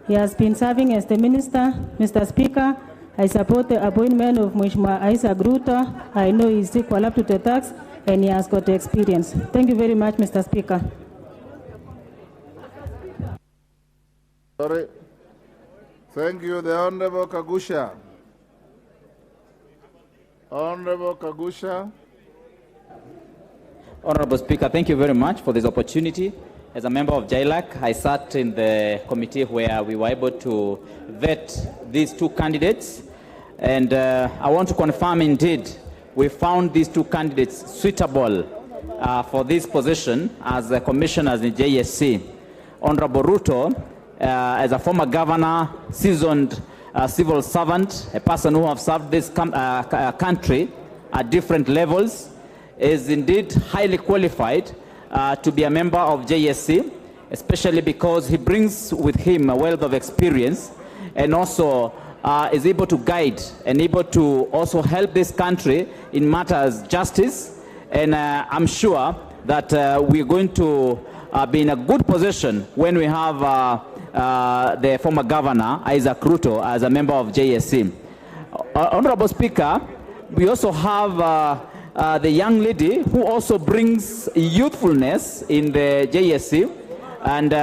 He has been serving as the minister. Mr. Speaker, I support the appointment of Mheshimiwa Isaac Ruto. I know he's equal up to the task and he has got the experience. Thank you very much, Mr. Speaker. Sorry. Thank you, the Honorable Kagusha. Honorable Kagusha. Honorable Speaker, thank you very much for this opportunity. As a member of JLAC, I sat in the committee where we were able to vet these two candidates. And I want to confirm indeed, we found these two candidates suitable for this position as commissioners in JSC. Honorable Ruto, as a former governor, seasoned civil servant, a person who has served this country at different levels, is indeed highly qualified to be a member of JSC, especially because he brings with him a wealth of experience and also is able to guide and able to also help this country in matters justice. And I'm sure that we're going to be in a good position when we have the former governor, Isaac Ruto, as a member of JSC. Honorable Speaker, we also have the young lady who also brings youthfulness in the JSC, and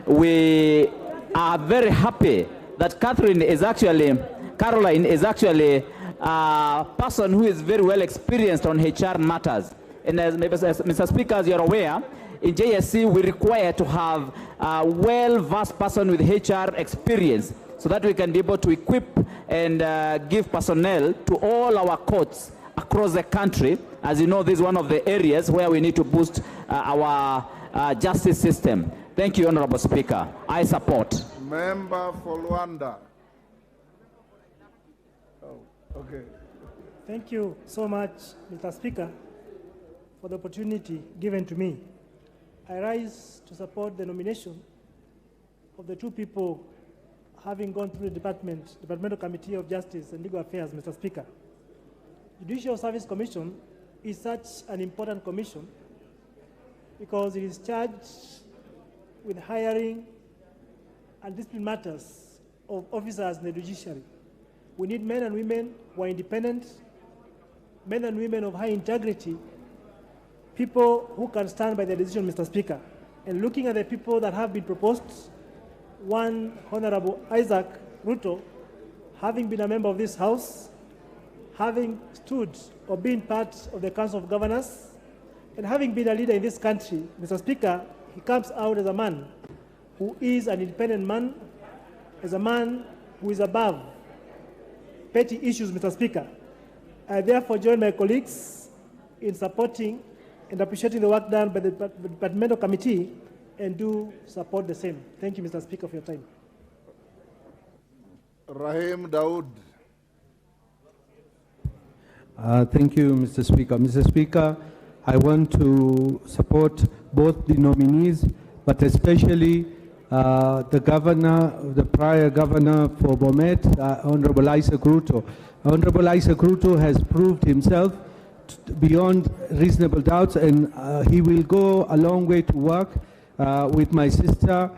we are very happy that Caroline is actually a person who is very well experienced on HR matters. And as Mr. Speaker, as you're aware, in JSC we require to have a well-versed person with HR experience so that we can be able to equip and give personnel to all our courts across the country. As you know, this is one of the areas where we need to boost our justice system. Thank you, Honorable Speaker. I support. Member for Luanda. Oh, okay. Thank you so much, Mr. Speaker, for the opportunity given to me. I rise to support the nomination of the two people having gone through the Departmental Committee of Justice and Legal Affairs, Mr. Speaker. Judicial Service Commission is such an important commission because it is charged with hiring and discipline matters of officers in the judiciary. We need men and women who are independent, men and women of high integrity, people who can stand by their decision, Mr. Speaker. And looking at the people that have been proposed, one, Honorable Isaac Ruto, having been a member of this House, having stood or been part of the Council of Governors, and having been a leader in this country, Mr. Speaker, he comes out as a man who is an independent man, as a man who is above petty issues, Mr. Speaker. I therefore join my colleagues in supporting and appreciating the work done by the Departmental Committee and do support the same. Thank you, Mr. Speaker, for your time. Rahim Daoud. Thank you, Mr. Speaker. Mr. Speaker, I want to support both the nominees, but especially the governor, the prior governor for Bomet, Honorable Isaac Ruto. Honorable Isaac Ruto has proved himself beyond reasonable doubts, and he will go a long way to work with my sister,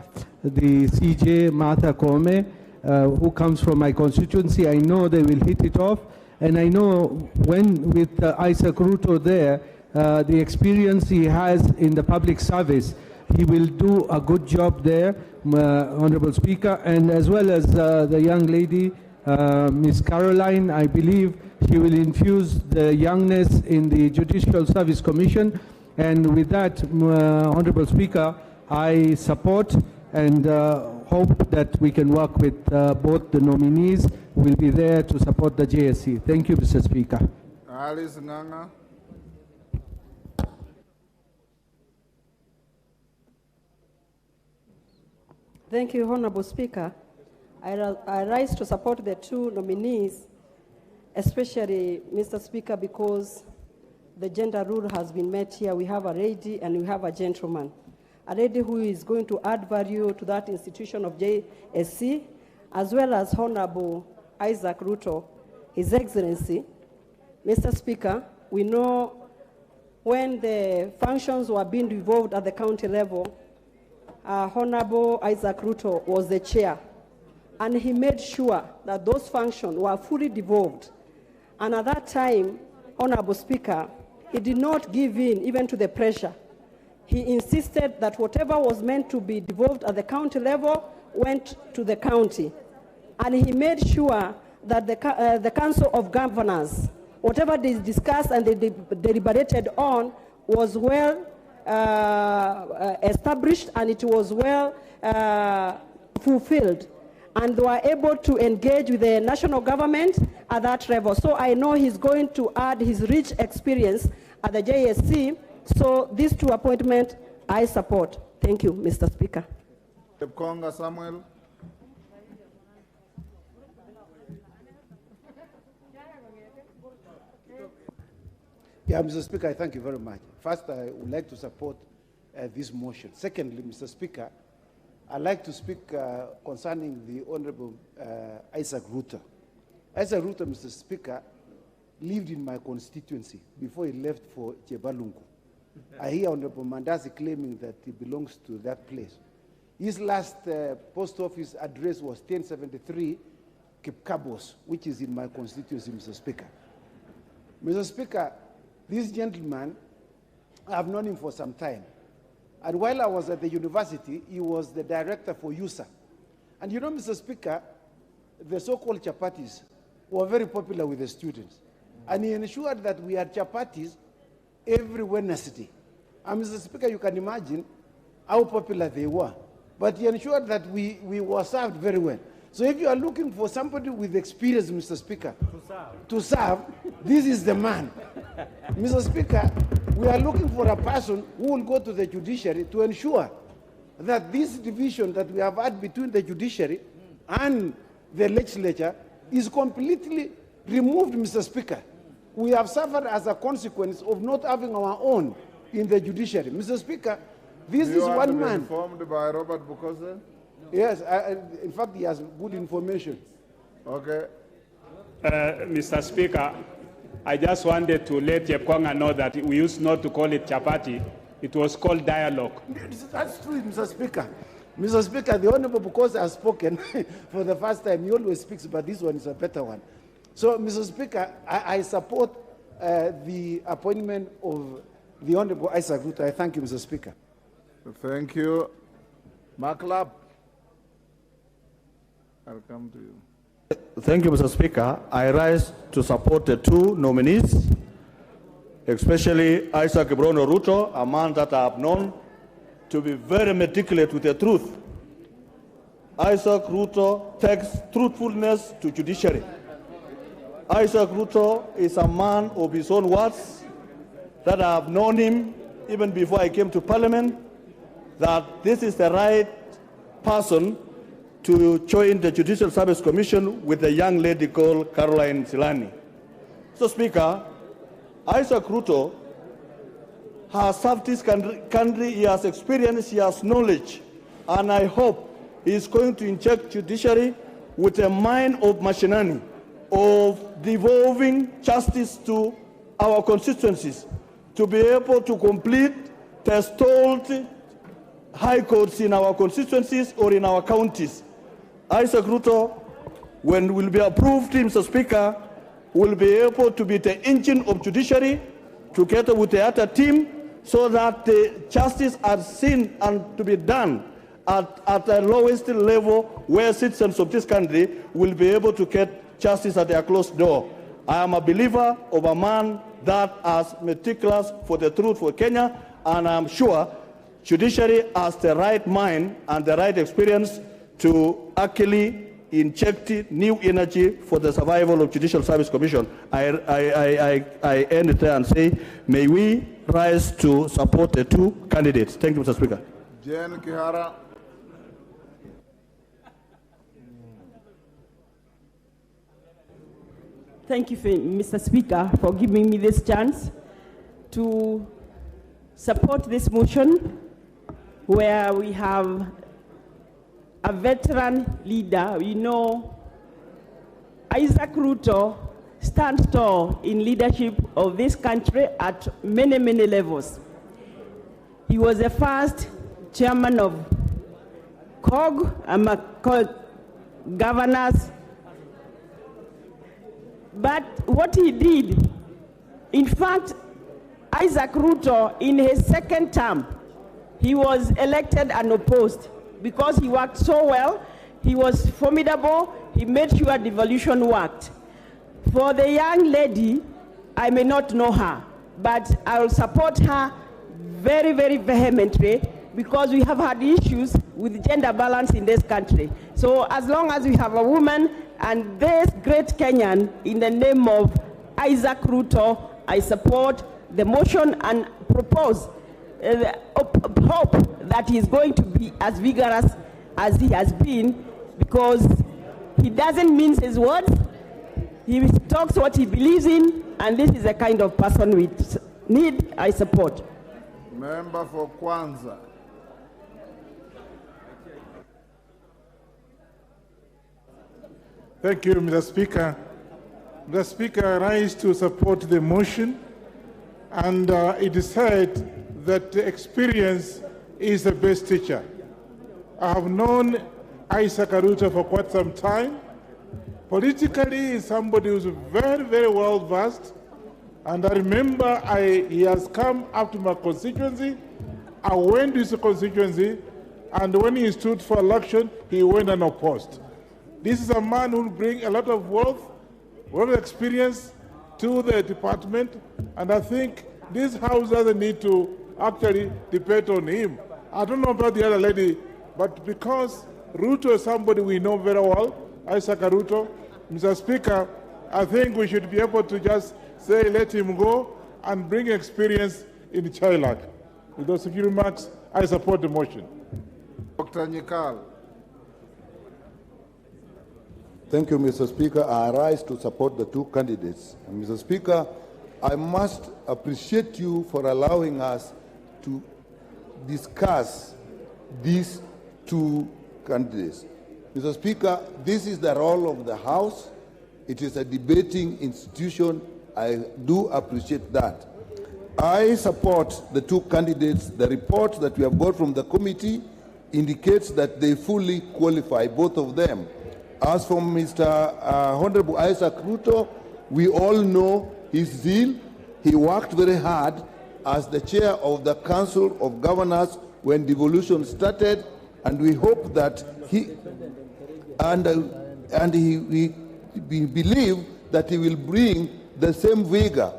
the CJ Martha Koome, who comes from my constituency. I know they will hit it off. And I know when with Isaac Ruto there, the experience he has in the public service, he will do a good job there, Honorable Speaker, and as well as the young lady, Ms. Caroline, I believe she will infuse the youngness in the Judicial Service Commission. And with that, Honorable Speaker, I support and hope that we can work with both the nominees who will be there to support the JSC. Thank you, Mr. Speaker. Alice Nganga. Thank you, Honorable Speaker. I rise to support the two nominees, especially, Mr. Speaker, because the gender rule has been met here. We have a lady and we have a gentleman. A lady who is going to add value to that institution of JSC, as well as Honorable Isaac Ruto, His Excellency. Mr. Speaker, we know when the functions were being devolved at the county level, Honorable Isaac Ruto was the chair, and he made sure that those functions were fully devolved. And at that time, Honorable Speaker, he did not give in even to the pressure. He insisted that whatever was meant to be devolved at the county level went to the county. And he made sure that the Council of Governors, whatever they discussed and they deliberated on, was well established and it was well fulfilled. And they were able to engage with the national government at that level. So I know he's going to add his rich experience at the JSC. So these two appointments I support. Thank you, Mr. Speaker. Konga Samuel. Yeah, Mr. Speaker, I thank you very much. First, I would like to support this motion. Secondly, Mr. Speaker, I'd like to speak concerning the Honorable Isaac Ruto. Isaac Ruto, Mr. Speaker, lived in my constituency before he left for Chebalungu. I hear Honorable Mandazi claiming that he belongs to that place. His last post office address was 1073 Kipkabos, which is in my constituency, Mr. Speaker. Mr. Speaker, this gentleman, I've known him for some time. And while I was at the university, he was the director for USA. And you know, Mr. Speaker, the so-called chapatis were very popular with the students. And he ensured that we had chapatis every Wednesday. And Mr. Speaker, you can imagine how popular they were. But he ensured that we were served very well. So if you are looking for somebody with experience, Mr. Speaker, to serve, this is the man. Mr. Speaker, we are looking for a person who will go to the judiciary to ensure that this division that we have had between the judiciary and the legislature is completely removed, Mr. Speaker. We have suffered as a consequence of not having our own in the judiciary. Mr. Speaker, this is one man. Informed by Robert Bukose? Yes, in fact, he has good information. Okay. Mr. Speaker, I just wanted to let Yepkwanga know that we used not to call it chapati. It was called dialogue. That's true, Mr. Speaker. Mr. Speaker, the Honorable Bukose has spoken for the first time. He always speaks, but this one is a better one. So, Mr. Speaker, I support the appointment of the Honorable Isaac Ruto. I thank you, Mr. Speaker. Thank you. Maklap, I'll come to you. Thank you, Mr. Speaker. I rise to support the two nominees, especially Isaac Ruto, a man that I have known to be very meticulous with the truth. Isaac Ruto takes truthfulness to judiciary. Isaac Ruto is a man of his own words, that I have known him even before I came to Parliament, that this is the right person to join the Judicial Service Commission with a young lady called Caroline Silani. So, Speaker, Isaac Ruto has served this country, he has experience, he has knowledge, and I hope he is going to inject judiciary with a mind of machinani, of devolving justice to our constituencies, to be able to complete the stalled high courts in our constituencies or in our counties. Isaac Ruto, when will be approved, Mr. Speaker, will be able to be the engine of judiciary together with the other team so that the justice are seen and to be done at the lowest level where citizens of this country will be able to get justice at their closed door. I am a believer of a man that is meticulous for the truth for Kenya, and I'm sure judiciary has the right mind and the right experience to actually inject new energy for the survival of Judicial Service Commission. I end it there and say, may we rise to support the two candidates. Thank you, Mr. Speaker. Jen Kihara. Thank you, Mr. Speaker, for giving me this chance to support this motion where we have a veteran leader. We know Isaac Ruto stands tall in leadership of this country at many, many levels. He was the first chairman of COG, governors. But what he did, in fact, Isaac Ruto, in his second term, he was elected unopposed because he worked so well. He was formidable. He made sure devolution worked. For the young lady, I may not know her, but I will support her very, very vehemently because we have had issues with gender balance in this country. So as long as we have a woman and this great Kenyan in the name of Isaac Ruto, I support the motion and propose hope that he is going to be as vigorous as he has been, because he doesn't mince his words. He talks what he believes in, and this is the kind of person we need. I support. Member for Kwanza. Thank you, Mr. Speaker. Mr. Speaker, I rise to support the motion, and it is said that experience is the best teacher. I have known Isaac Ruto for quite some time. Politically, he's somebody who's very, very well versed, and I remember he has come up to my constituency. I went to his constituency, and when he stood for election, he went unopposed. This is a man who will bring a lot of wealth, a lot of experience to the department, and I think this House doesn't need to actually debate on him. I don't know about the other lady, but because Ruto is somebody we know very well, Isaac Ruto, Mr. Speaker, I think we should be able to just say let him go and bring experience in Chilak. With those few remarks, I support the motion. Dr. Nyikal. Thank you, Mr. Speaker. I rise to support the two candidates. And Mr. Speaker, I must appreciate you for allowing us to discuss these two candidates. Mr. Speaker, this is the role of the House. It is a debating institution. I do appreciate that. I support the two candidates. The report that we have got from the committee indicates that they fully qualify, both of them. As for Mr. Honorable Isaac Ruto, we all know his zeal. He worked very hard as the chair of the Council of Governors when devolution started, and we hope that we believe that he will bring the same vigor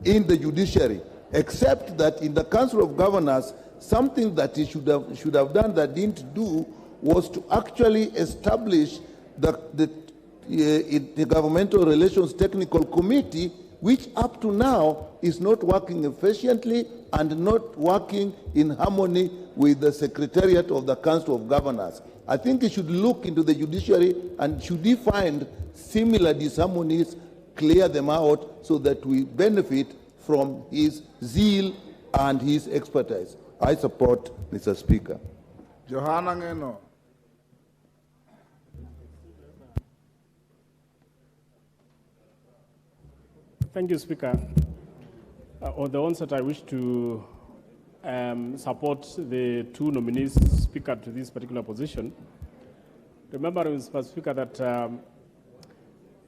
in the judiciary, except that in the Council of Governors, something that he should have done that didn't do was to actually establish the Governmental Relations Technical Committee, which up to now is not working efficiently and not working in harmony with the Secretariat of the Council of Governors. I think he should look into the judiciary, and should he find similar disharmonies, clear them out so that we benefit from his zeal and his expertise. I support, Mr. Speaker. Johanna Ngeno. Thank you, Speaker. On the onset, I wish to support the two nominees, Speaker, to this particular position. remembering, Mr. Speaker, that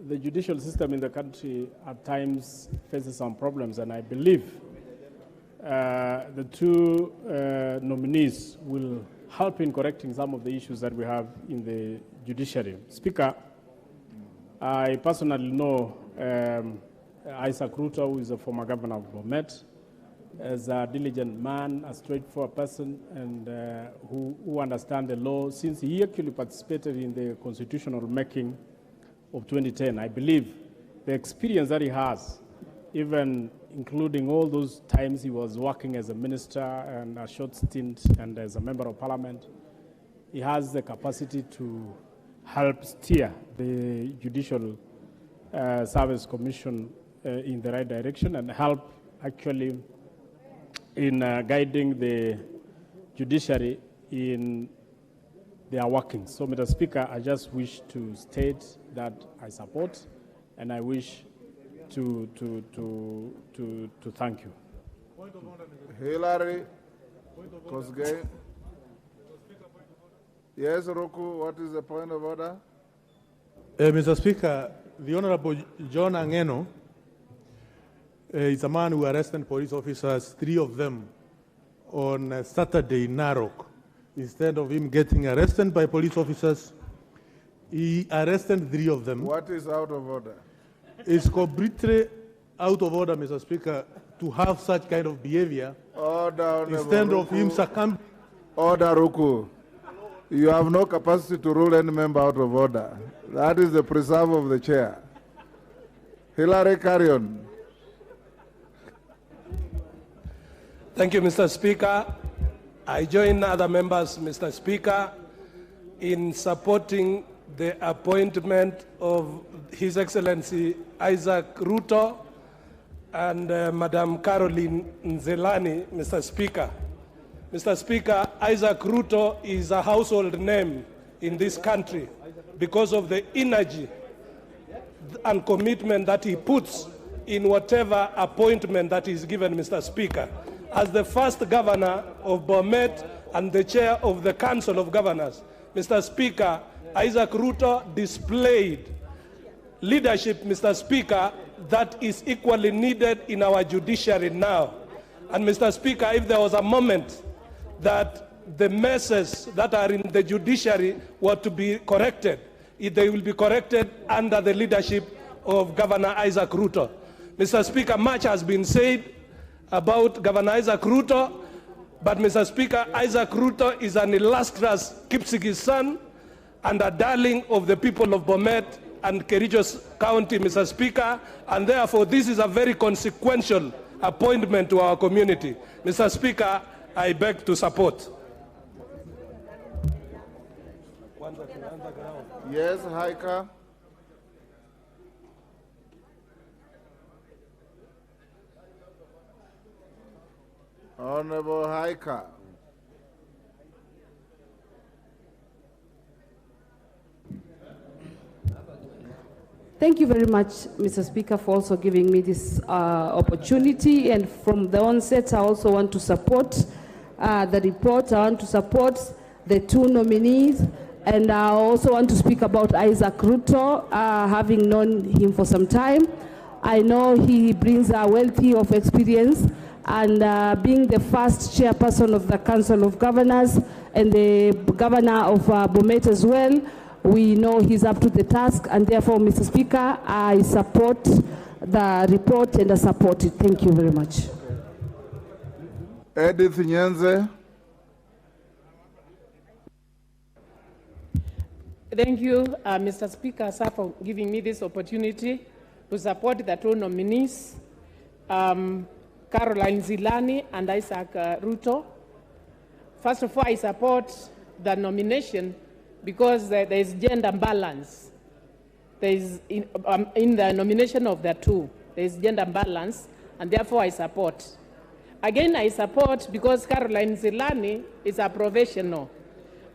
the judicial system in the country at times faces some problems, and I believe the two nominees will help in correcting some of the issues that we have in the judiciary. Speaker, I personally know Isaac Ruto, who is a former governor of Bomet, as a diligent man, a straightforward person, and who understands the law, since he actually participated in the constitutional making of 2010. I believe the experience that he has, even including all those times he was working as a minister and a short stint and as a member of parliament, he has the capacity to help steer the Judicial Service Commission in the right direction and help actually in guiding the judiciary in their workings. So, Mr. Speaker, I just wish to state that I support and I wish to thank you. Hillary Kosgei. Yes, Roku, what is the point of order? Mr. Speaker, the Honorable John Angeno is a man who arrested police officers, 3 of them, on Saturday in Narok. Instead of him getting arrested by police officers, he arrested 3 of them. What is out of order? It's completely out of order, Mr. Speaker, to have such kind of behavior. Order, instead of him succumbing. Order, Ruku. You have no capacity to rule any member out of order. That is the preserve of the chair. Hillary, carry on. Thank you, Mr. Speaker. I join other members, Mr. Speaker, in supporting the appointment of His Excellency Isaac Ruto and Madam Caroline Nzelani, Mr. Speaker. Mr. Speaker, Isaac Ruto is a household name in this country because of the energy and commitment that he puts in whatever appointment that is given, Mr. Speaker. As the first governor of Bomet and the chair of the Council of Governors, Mr. Speaker, Isaac Ruto displayed leadership, Mr. Speaker, that is equally needed in our judiciary now. And Mr. Speaker, if there was a moment that the messes that are in the judiciary were to be corrected, they will be corrected under the leadership of Governor Isaac Ruto. Mr. Speaker, much has been said about Governor Isaac Ruto, but Mr. Speaker, Isaac Ruto is an illustrious Kipsigis son and a darling of the people of Bomet and Kericho County, Mr. Speaker, and therefore this is a very consequential appointment to our community. Mr. Speaker, I beg to support. Yes, Haika. Honorable Haika. Thank you very much, Mr. Speaker, for also giving me this opportunity. And from the onset, I also want to support the report. I want to support the 2 nominees. And I also want to speak about Isaac Ruto, having known him for some time. I know he brings a wealth of experience, and being the first chairperson of the Council of Governors and the governor of Bomet as well, we know he's up to the task, and therefore, Mr. Speaker, I support the report and I support it. Thank you very much. Edith Nyenze. Thank you, Mr. Speaker, sir, for giving me this opportunity to support the 2 nominees, Caroline Nzelani and Isaac Ruto. First of all, I support the nomination because there is gender balance. There is in the nomination of the 2, there is gender balance, and therefore I support. Again, I support because Caroline Nzelani is a professional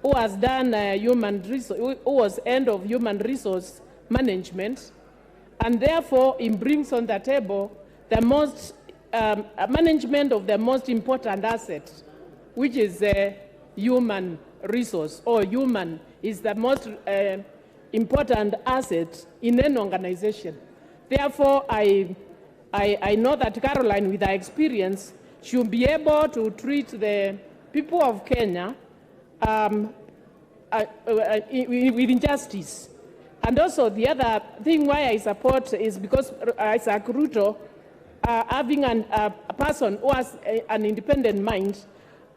who has done who was end of human resource management, and therefore it brings on the table the most management of the most important asset, which is human resource or human is the most important asset in an organization. Therefore, I know that Caroline, with her experience, should be able to treat the people of Kenya with justice. And also the other thing why I support is because Isaac Ruto, having a person who has an independent mind,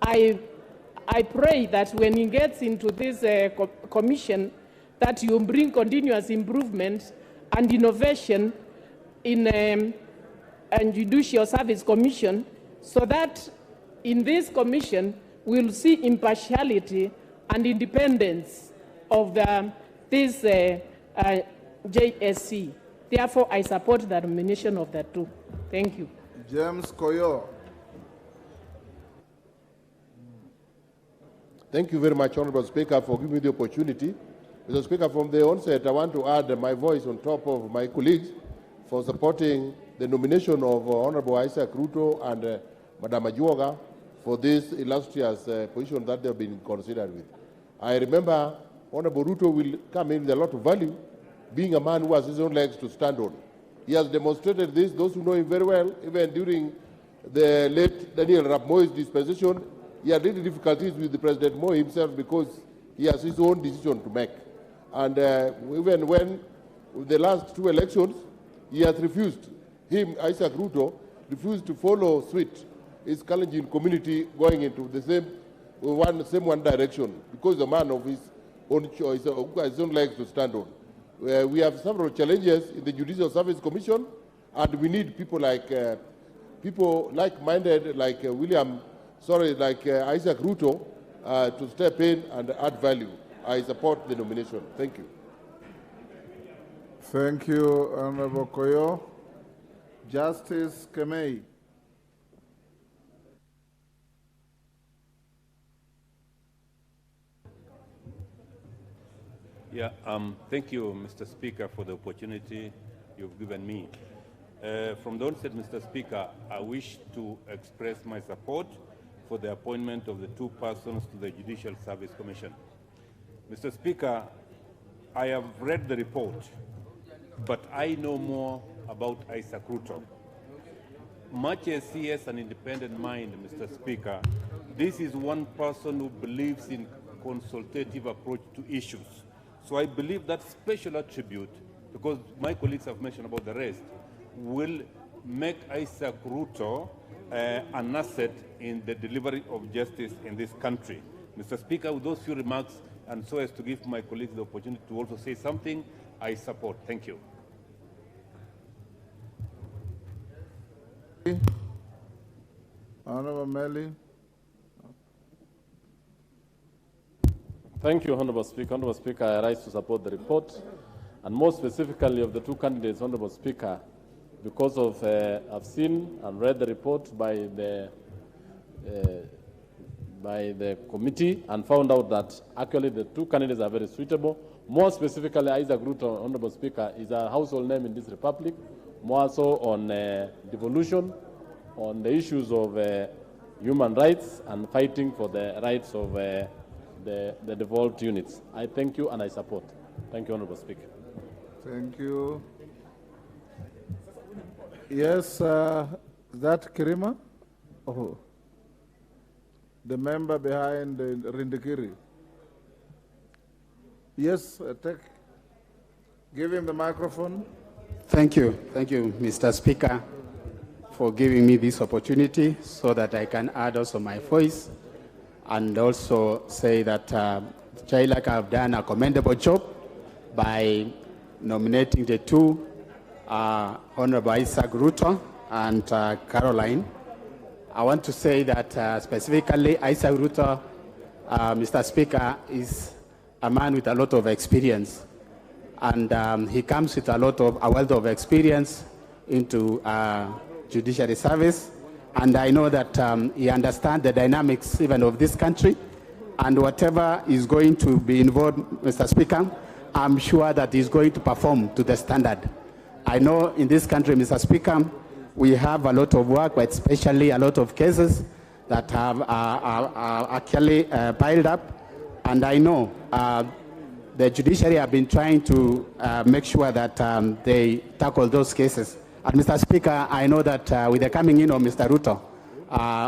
I pray that when he gets into this commission, that you bring continuous improvement and innovation in and Judicial Service Commission, so that in this commission we'll see impartiality and independence of this JSC. Therefore, I support the nomination of the two. Thank you. James Koyo. Thank you very much, Honorable Speaker, for giving me the opportunity. Mr. Speaker, from the onset, I want to add my voice on top of my colleagues for supporting the nomination of Honorable Isaac Ruto and Madam Ajuoga for this illustrious position that they've been considered with. I remember Honorable Ruto will come in with a lot of value, being a man who has his own legs to stand on. He has demonstrated this, those who know him very well, even during the late Daniel Arap Moi's dispensation. He had little difficulties with the President Moi himself because he has his own decision to make. And even when the last two elections, he has refused, Isaac Ruto, refused to follow suit his Kalenjin community going into the same one direction because the man of his own choice, who has his own legs to stand on. We have several challenges in the Judicial Service Commission, and we need people like-minded, like Isaac Ruto, to step in and add value. I support the nomination. Thank you. Thank you, Honorable Koyo. Justice Kemei. Yeah, thank you, Mr. Speaker, for the opportunity you've given me. From the onset, Mr. Speaker, I wish to express my support for the appointment of the two persons to the Judicial Service Commission. Mr. Speaker, I have read the report, but I know more about Isaac Ruto. Much as he has an independent mind, Mr. Speaker, this is one person who believes in consultative approach to issues. So I believe that special attribute, because my colleagues have mentioned about the rest, will make Isaac Ruto an asset in the delivery of justice in this country. Mr. Speaker, with those few remarks, and so as to give my colleagues the opportunity to also say something, I support. Thank you. Honorable Melly. Thank you, Honorable Speaker. Honorable Speaker, I rise to support the report, and more specifically of the two candidates, Honorable Speaker, because of I've seen and read the report by the committee and found out that actually the two candidates are very suitable. More specifically, Isaac Ruto, Honorable Speaker, is a household name in this republic, more so on devolution, on the issues of human rights and fighting for the rights of the devolved units. I thank you and I support. Thank you, Honorable Speaker. Thank you. Yes, that Kirima? Oh, the member behind Rindikiri. Yes, give him the microphone. Thank you, Mr. Speaker, for giving me this opportunity so that I can add also my voice and also say that JLAC have done a commendable job by nominating the two, Honorable Isaac Ruto and Caroline. I want to say that specifically Isaac Ruto, Mr. Speaker, is a man with a lot of experience, and he comes with a wealth of experience into judiciary service. And I know that he understands the dynamics even of this country, and whatever is going to be involved, Mr. Speaker, I'm sure that he's going to perform to the standard. I know in this country, Mr. Speaker, we have a lot of work, but especially a lot of cases that have actually piled up, And I know the judiciary have been trying to make sure that they tackle those cases. And Mr. Speaker, I know that with the coming in of Mr. Ruto,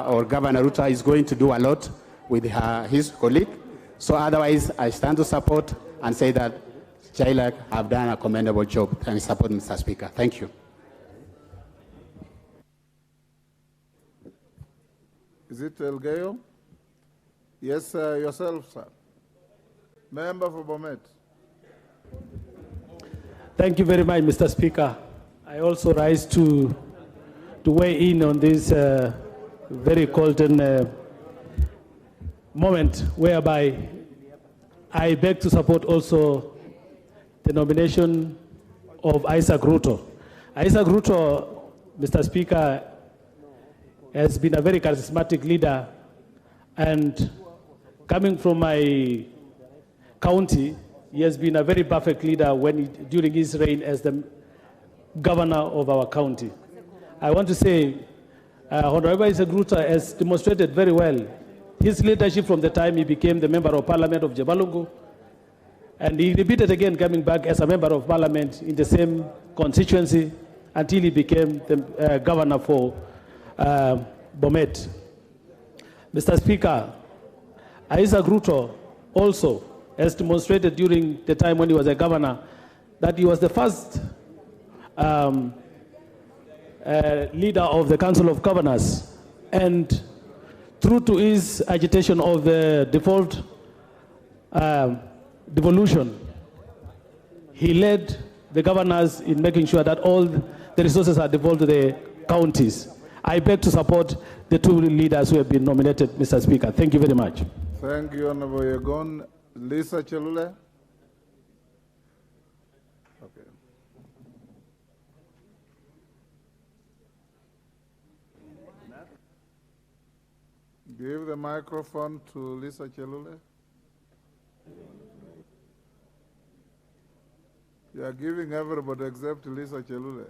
or Governor Ruto is going to do a lot with his colleague. So otherwise, I stand to support and say that JLAC have done a commendable job and support Mr. Speaker. Thank you. Is it Elgeyo? Yes, yourself, sir. Member for Bomet. Thank you very much, Mr. Speaker. I also rise to weigh in on this very golden moment whereby I beg to support also the nomination of Isaac Ruto. Isaac Ruto, Mr. Speaker, has been a very charismatic leader, and coming from my county, he has been a very perfect leader during his reign as the governor of our county. I want to say, Honorable Isaac Ruto has demonstrated very well his leadership from the time he became the member of parliament of Jabalungu, and he repeated again coming back as a member of parliament in the same constituency until he became the governor for Bomet. Mr. Speaker, Isaac Ruto also has demonstrated during the time when he was a governor that he was the first leader of the Council of Governors, and true to his agitation of the devolution, he led the governors in making sure that all the resources are devolved to the counties. I beg to support the two leaders who have been nominated, Mr. Speaker. Thank you very much. Thank you, Honorable Yegon. Lisa Chelule. Okay. Give the microphone to Lisa Chelule. You are giving everybody except Lisa Chelule.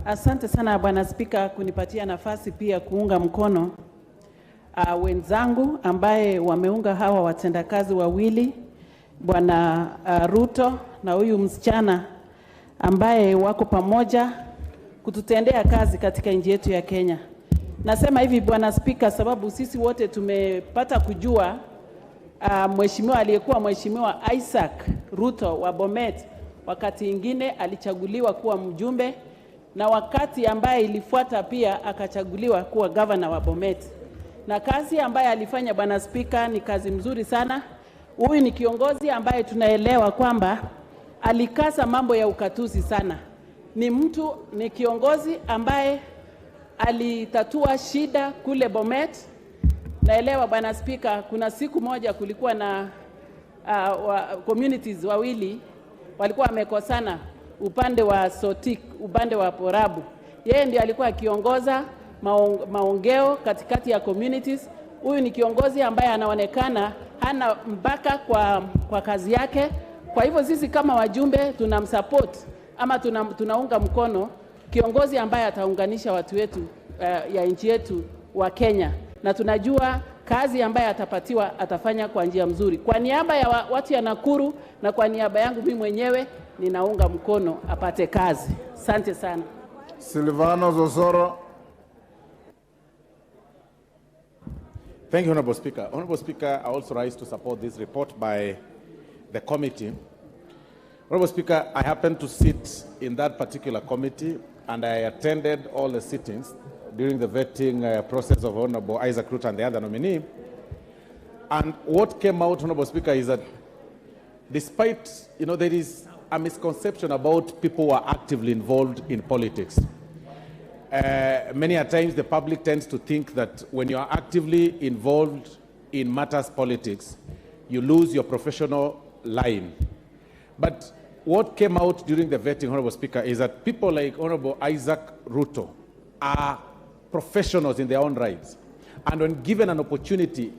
Asante sana Bwana Spika kunipatia nafasi pia kuunga mkono wenzangu ambaye wameunga hawa watendakazi wawili, Bwana Ruto na huyu msichana ambaye wako pamoja kututendea kazi katika nchi yetu ya Kenya. Nasema hivi Bwana Spika sababu sisi wote tumepata kujua mheshimiwa aliyekuwa mheshimiwa Isaac Ruto wa Bomet wakati ingine alichaguliwa kuwa mjumbe, na wakati ambaye ilifuata pia akachaguliwa kuwa governor wa Bomet. Na kazi ambaye alifanya Bwana Spika ni kazi mzuri sana. Huyu ni kiongozi ambaye tunaelewa kwamba alikasa mambo ya ukatuzi sana. Ni kiongozi ambaye alitatua shida kule Bomet. Naelewa Bwana Spika, kuna siku moja kulikuwa na communities wawili walikuwa wamekosana, upande wa Sotik, upande wa Porabu. Yeye ndiye alikuwa akiongoza maongeo katikati ya communities. Huyu ni kiongozi ambaye anaonekana hana mpaka kwa kazi yake. Kwa hivyo sisi kama wajumbe tunamsupport ama tunaunga mkono kiongozi ambaye ataunganisha watu wetu ya nchi yetu wa Kenya, na tunajua kazi ambaye atapatiwa atafanya kwa njia mzuri. Kwa niaba ya watu ya Nakuru na kwa niaba yangu mimi mwenyewe ninaunga mkono apate kazi. Asante sana. Silvano Zosoro. Thank you, Honorable Speaker. Honorable Speaker, I also rise to support this report by the committee. Honorable Speaker, I happen to sit in that particular committee, and I attended all the sittings during the vetting process of Honorable Isaac Ruto and the other nominee. And what came out, Honorable Speaker, is that despite, there is a misconception about people who are actively involved in politics. Many a times the public tends to think that when you are actively involved in matters politics, you lose your professional line. But what came out during the vetting, Honorable Speaker, is that people like Honorable Isaac Ruto are professionals in their own rights. And when given an opportunity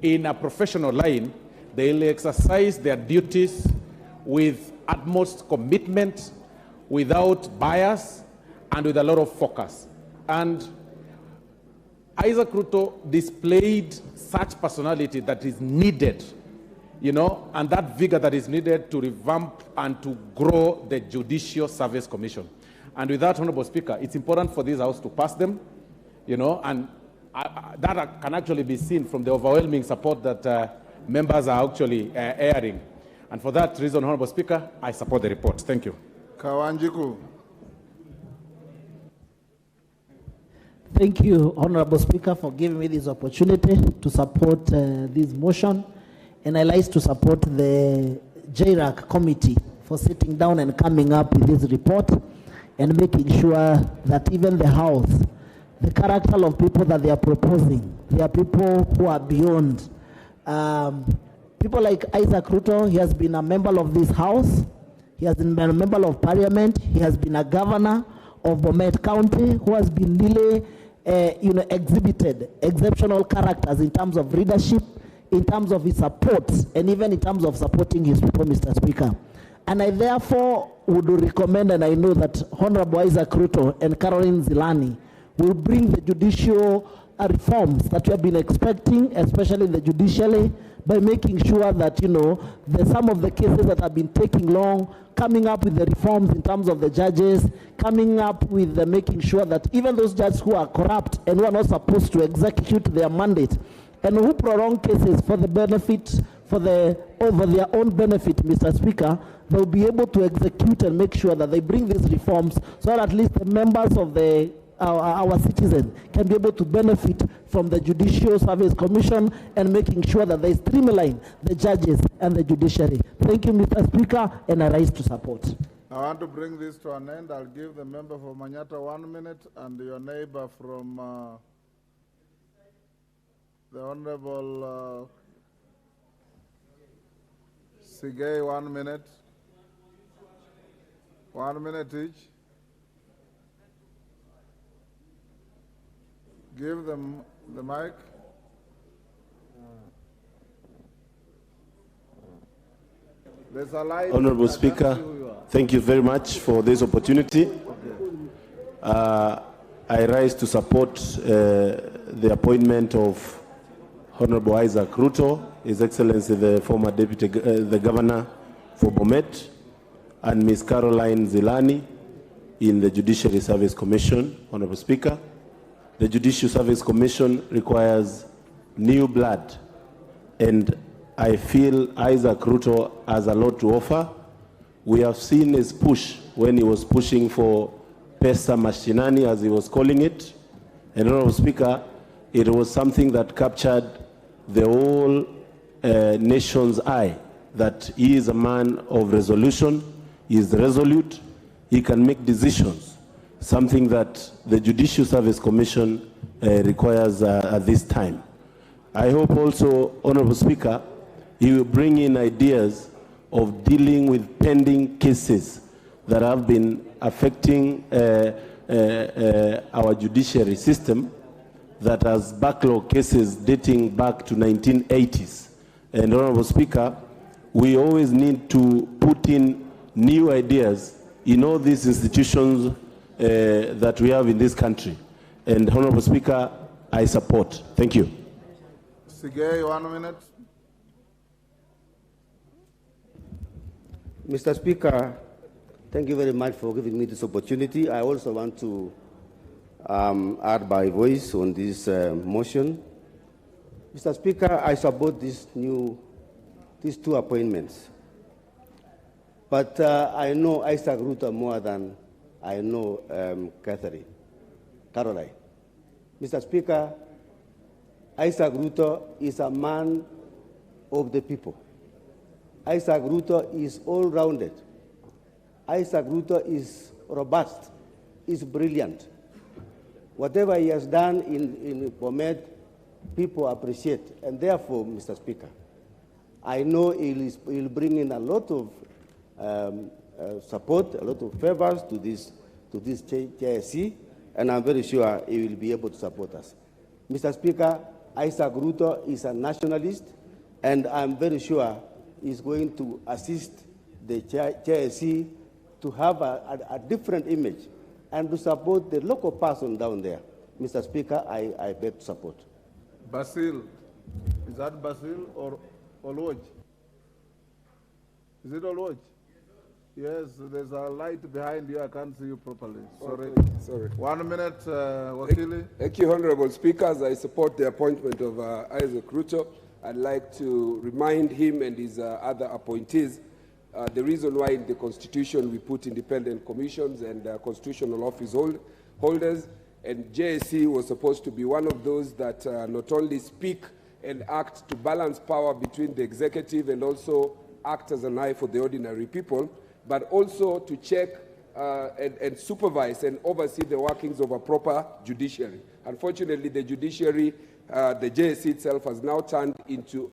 in a professional line, they will exercise their duties with utmost commitment without bias, and with a lot of focus. And Isaac Ruto displayed such personality that is needed, and that vigor that is needed to revamp and to grow the Judicial Service Commission. And with that, Honorable Speaker, it's important for this House to pass them, and that can actually be seen from the overwhelming support that members are actually airing. And for that reason, Honorable Speaker, I support the report. Thank you. Kawanjiku. Thank you, Honorable Speaker, for giving me this opportunity to support this motion. And I like to support the JRAC committee for sitting down and coming up with this report and making sure that even the House, the character of people that they are proposing, they are people who are beyond. People like Isaac Ruto, he has been a member of this House, he has been a member of Parliament, he has been a governor of Bomet County, who has been really exhibited exceptional characters in terms of leadership, in terms of his support, and even in terms of supporting his people, Mr. Speaker. And I therefore would recommend, and I know that Honorable Isaac Ruto and Caroline Zilani will bring the judicial reforms that we have been expecting, especially the judiciary, by making sure that, some of the cases that have been taking long, coming up with the reforms in terms of the judges, coming up with making sure that even those judges who are corrupt and who are not supposed to execute their mandate, and who prolong cases for the benefit, over their own benefit, Mr. Speaker, they'll be able to execute and make sure that they bring these reforms so that at least the members of our citizens can be able to benefit from the Judicial Service Commission and making sure that they streamline the judges and the judiciary. Thank you, Mr. Speaker, and I rise to support. I want to bring this to an end. I'll give the member for Manyata 1 minute and your neighbor from the Honorable Sigay 1 minute. 1 minute each. Give them the mic. Honorable Speaker, thank you very much for this opportunity. I rise to support the appointment of Honorable Isaac Ruto, His Excellency the former Deputy the Governor for Bomet, and Ms. Caroline Zilani in the Judiciary Service Commission. Honorable Speaker, the Judicial Service Commission requires new blood, and I feel Isaac Ruto has a lot to offer. We have seen his push when he was pushing for Pesa Mashinani, as he was calling it. And Honorable Speaker, it was something that captured the whole nation's eye, that he is a man of resolution, he is resolute, he can make decisions, something that the Judicial Service Commission requires at this time. I hope also, Honorable Speaker, he will bring in ideas of dealing with pending cases that have been affecting our judiciary system, that has backlog cases dating back to 1980s. And Honorable Speaker, we always need to put in new ideas in all these institutions that we have in this country. And Honorable Speaker, I support. Thank you. Sigay, 1 minute. Mr. Speaker, thank you very much for giving me this opportunity. I also want to add my voice on this motion. Mr. Speaker, I support these two appointments. But I know Isaac Ruto more than I know Caroline. Mr. Speaker, Isaac Ruto is a man of the people. Isaac Ruto is all-rounded. Isaac Ruto is robust, is brilliant. Whatever he has done in Bomet, people appreciate. And therefore, Mr. Speaker, I know he'll bring in a lot of support, a lot of favors to this JSC, and I'm very sure he will be able to support us. Mr. Speaker, Isaac Ruto is a nationalist, and I'm very sure he's going to assist the JSC to have a different image and to support the local person down there. Mr. Speaker, I beg to support. Basil. Is that Basil or Olwoj? Is it Olwoj? Yes, there's a light behind you. I can't see you properly. Sorry. Okay, sorry. 1 minute, Wakili. Thank you, Honorable Speakers. I support the appointment of Isaac Ruto. I'd like to remind him and his other appointees the reason why in the Constitution we put independent commissions and constitutional office holders, and JSC was supposed to be one of those that not only speak and act to balance power between the executive and also act as an eye for the ordinary people, but also to check and supervise and oversee the workings of a proper judiciary. Unfortunately, the judiciary, the JSC itself has now turned into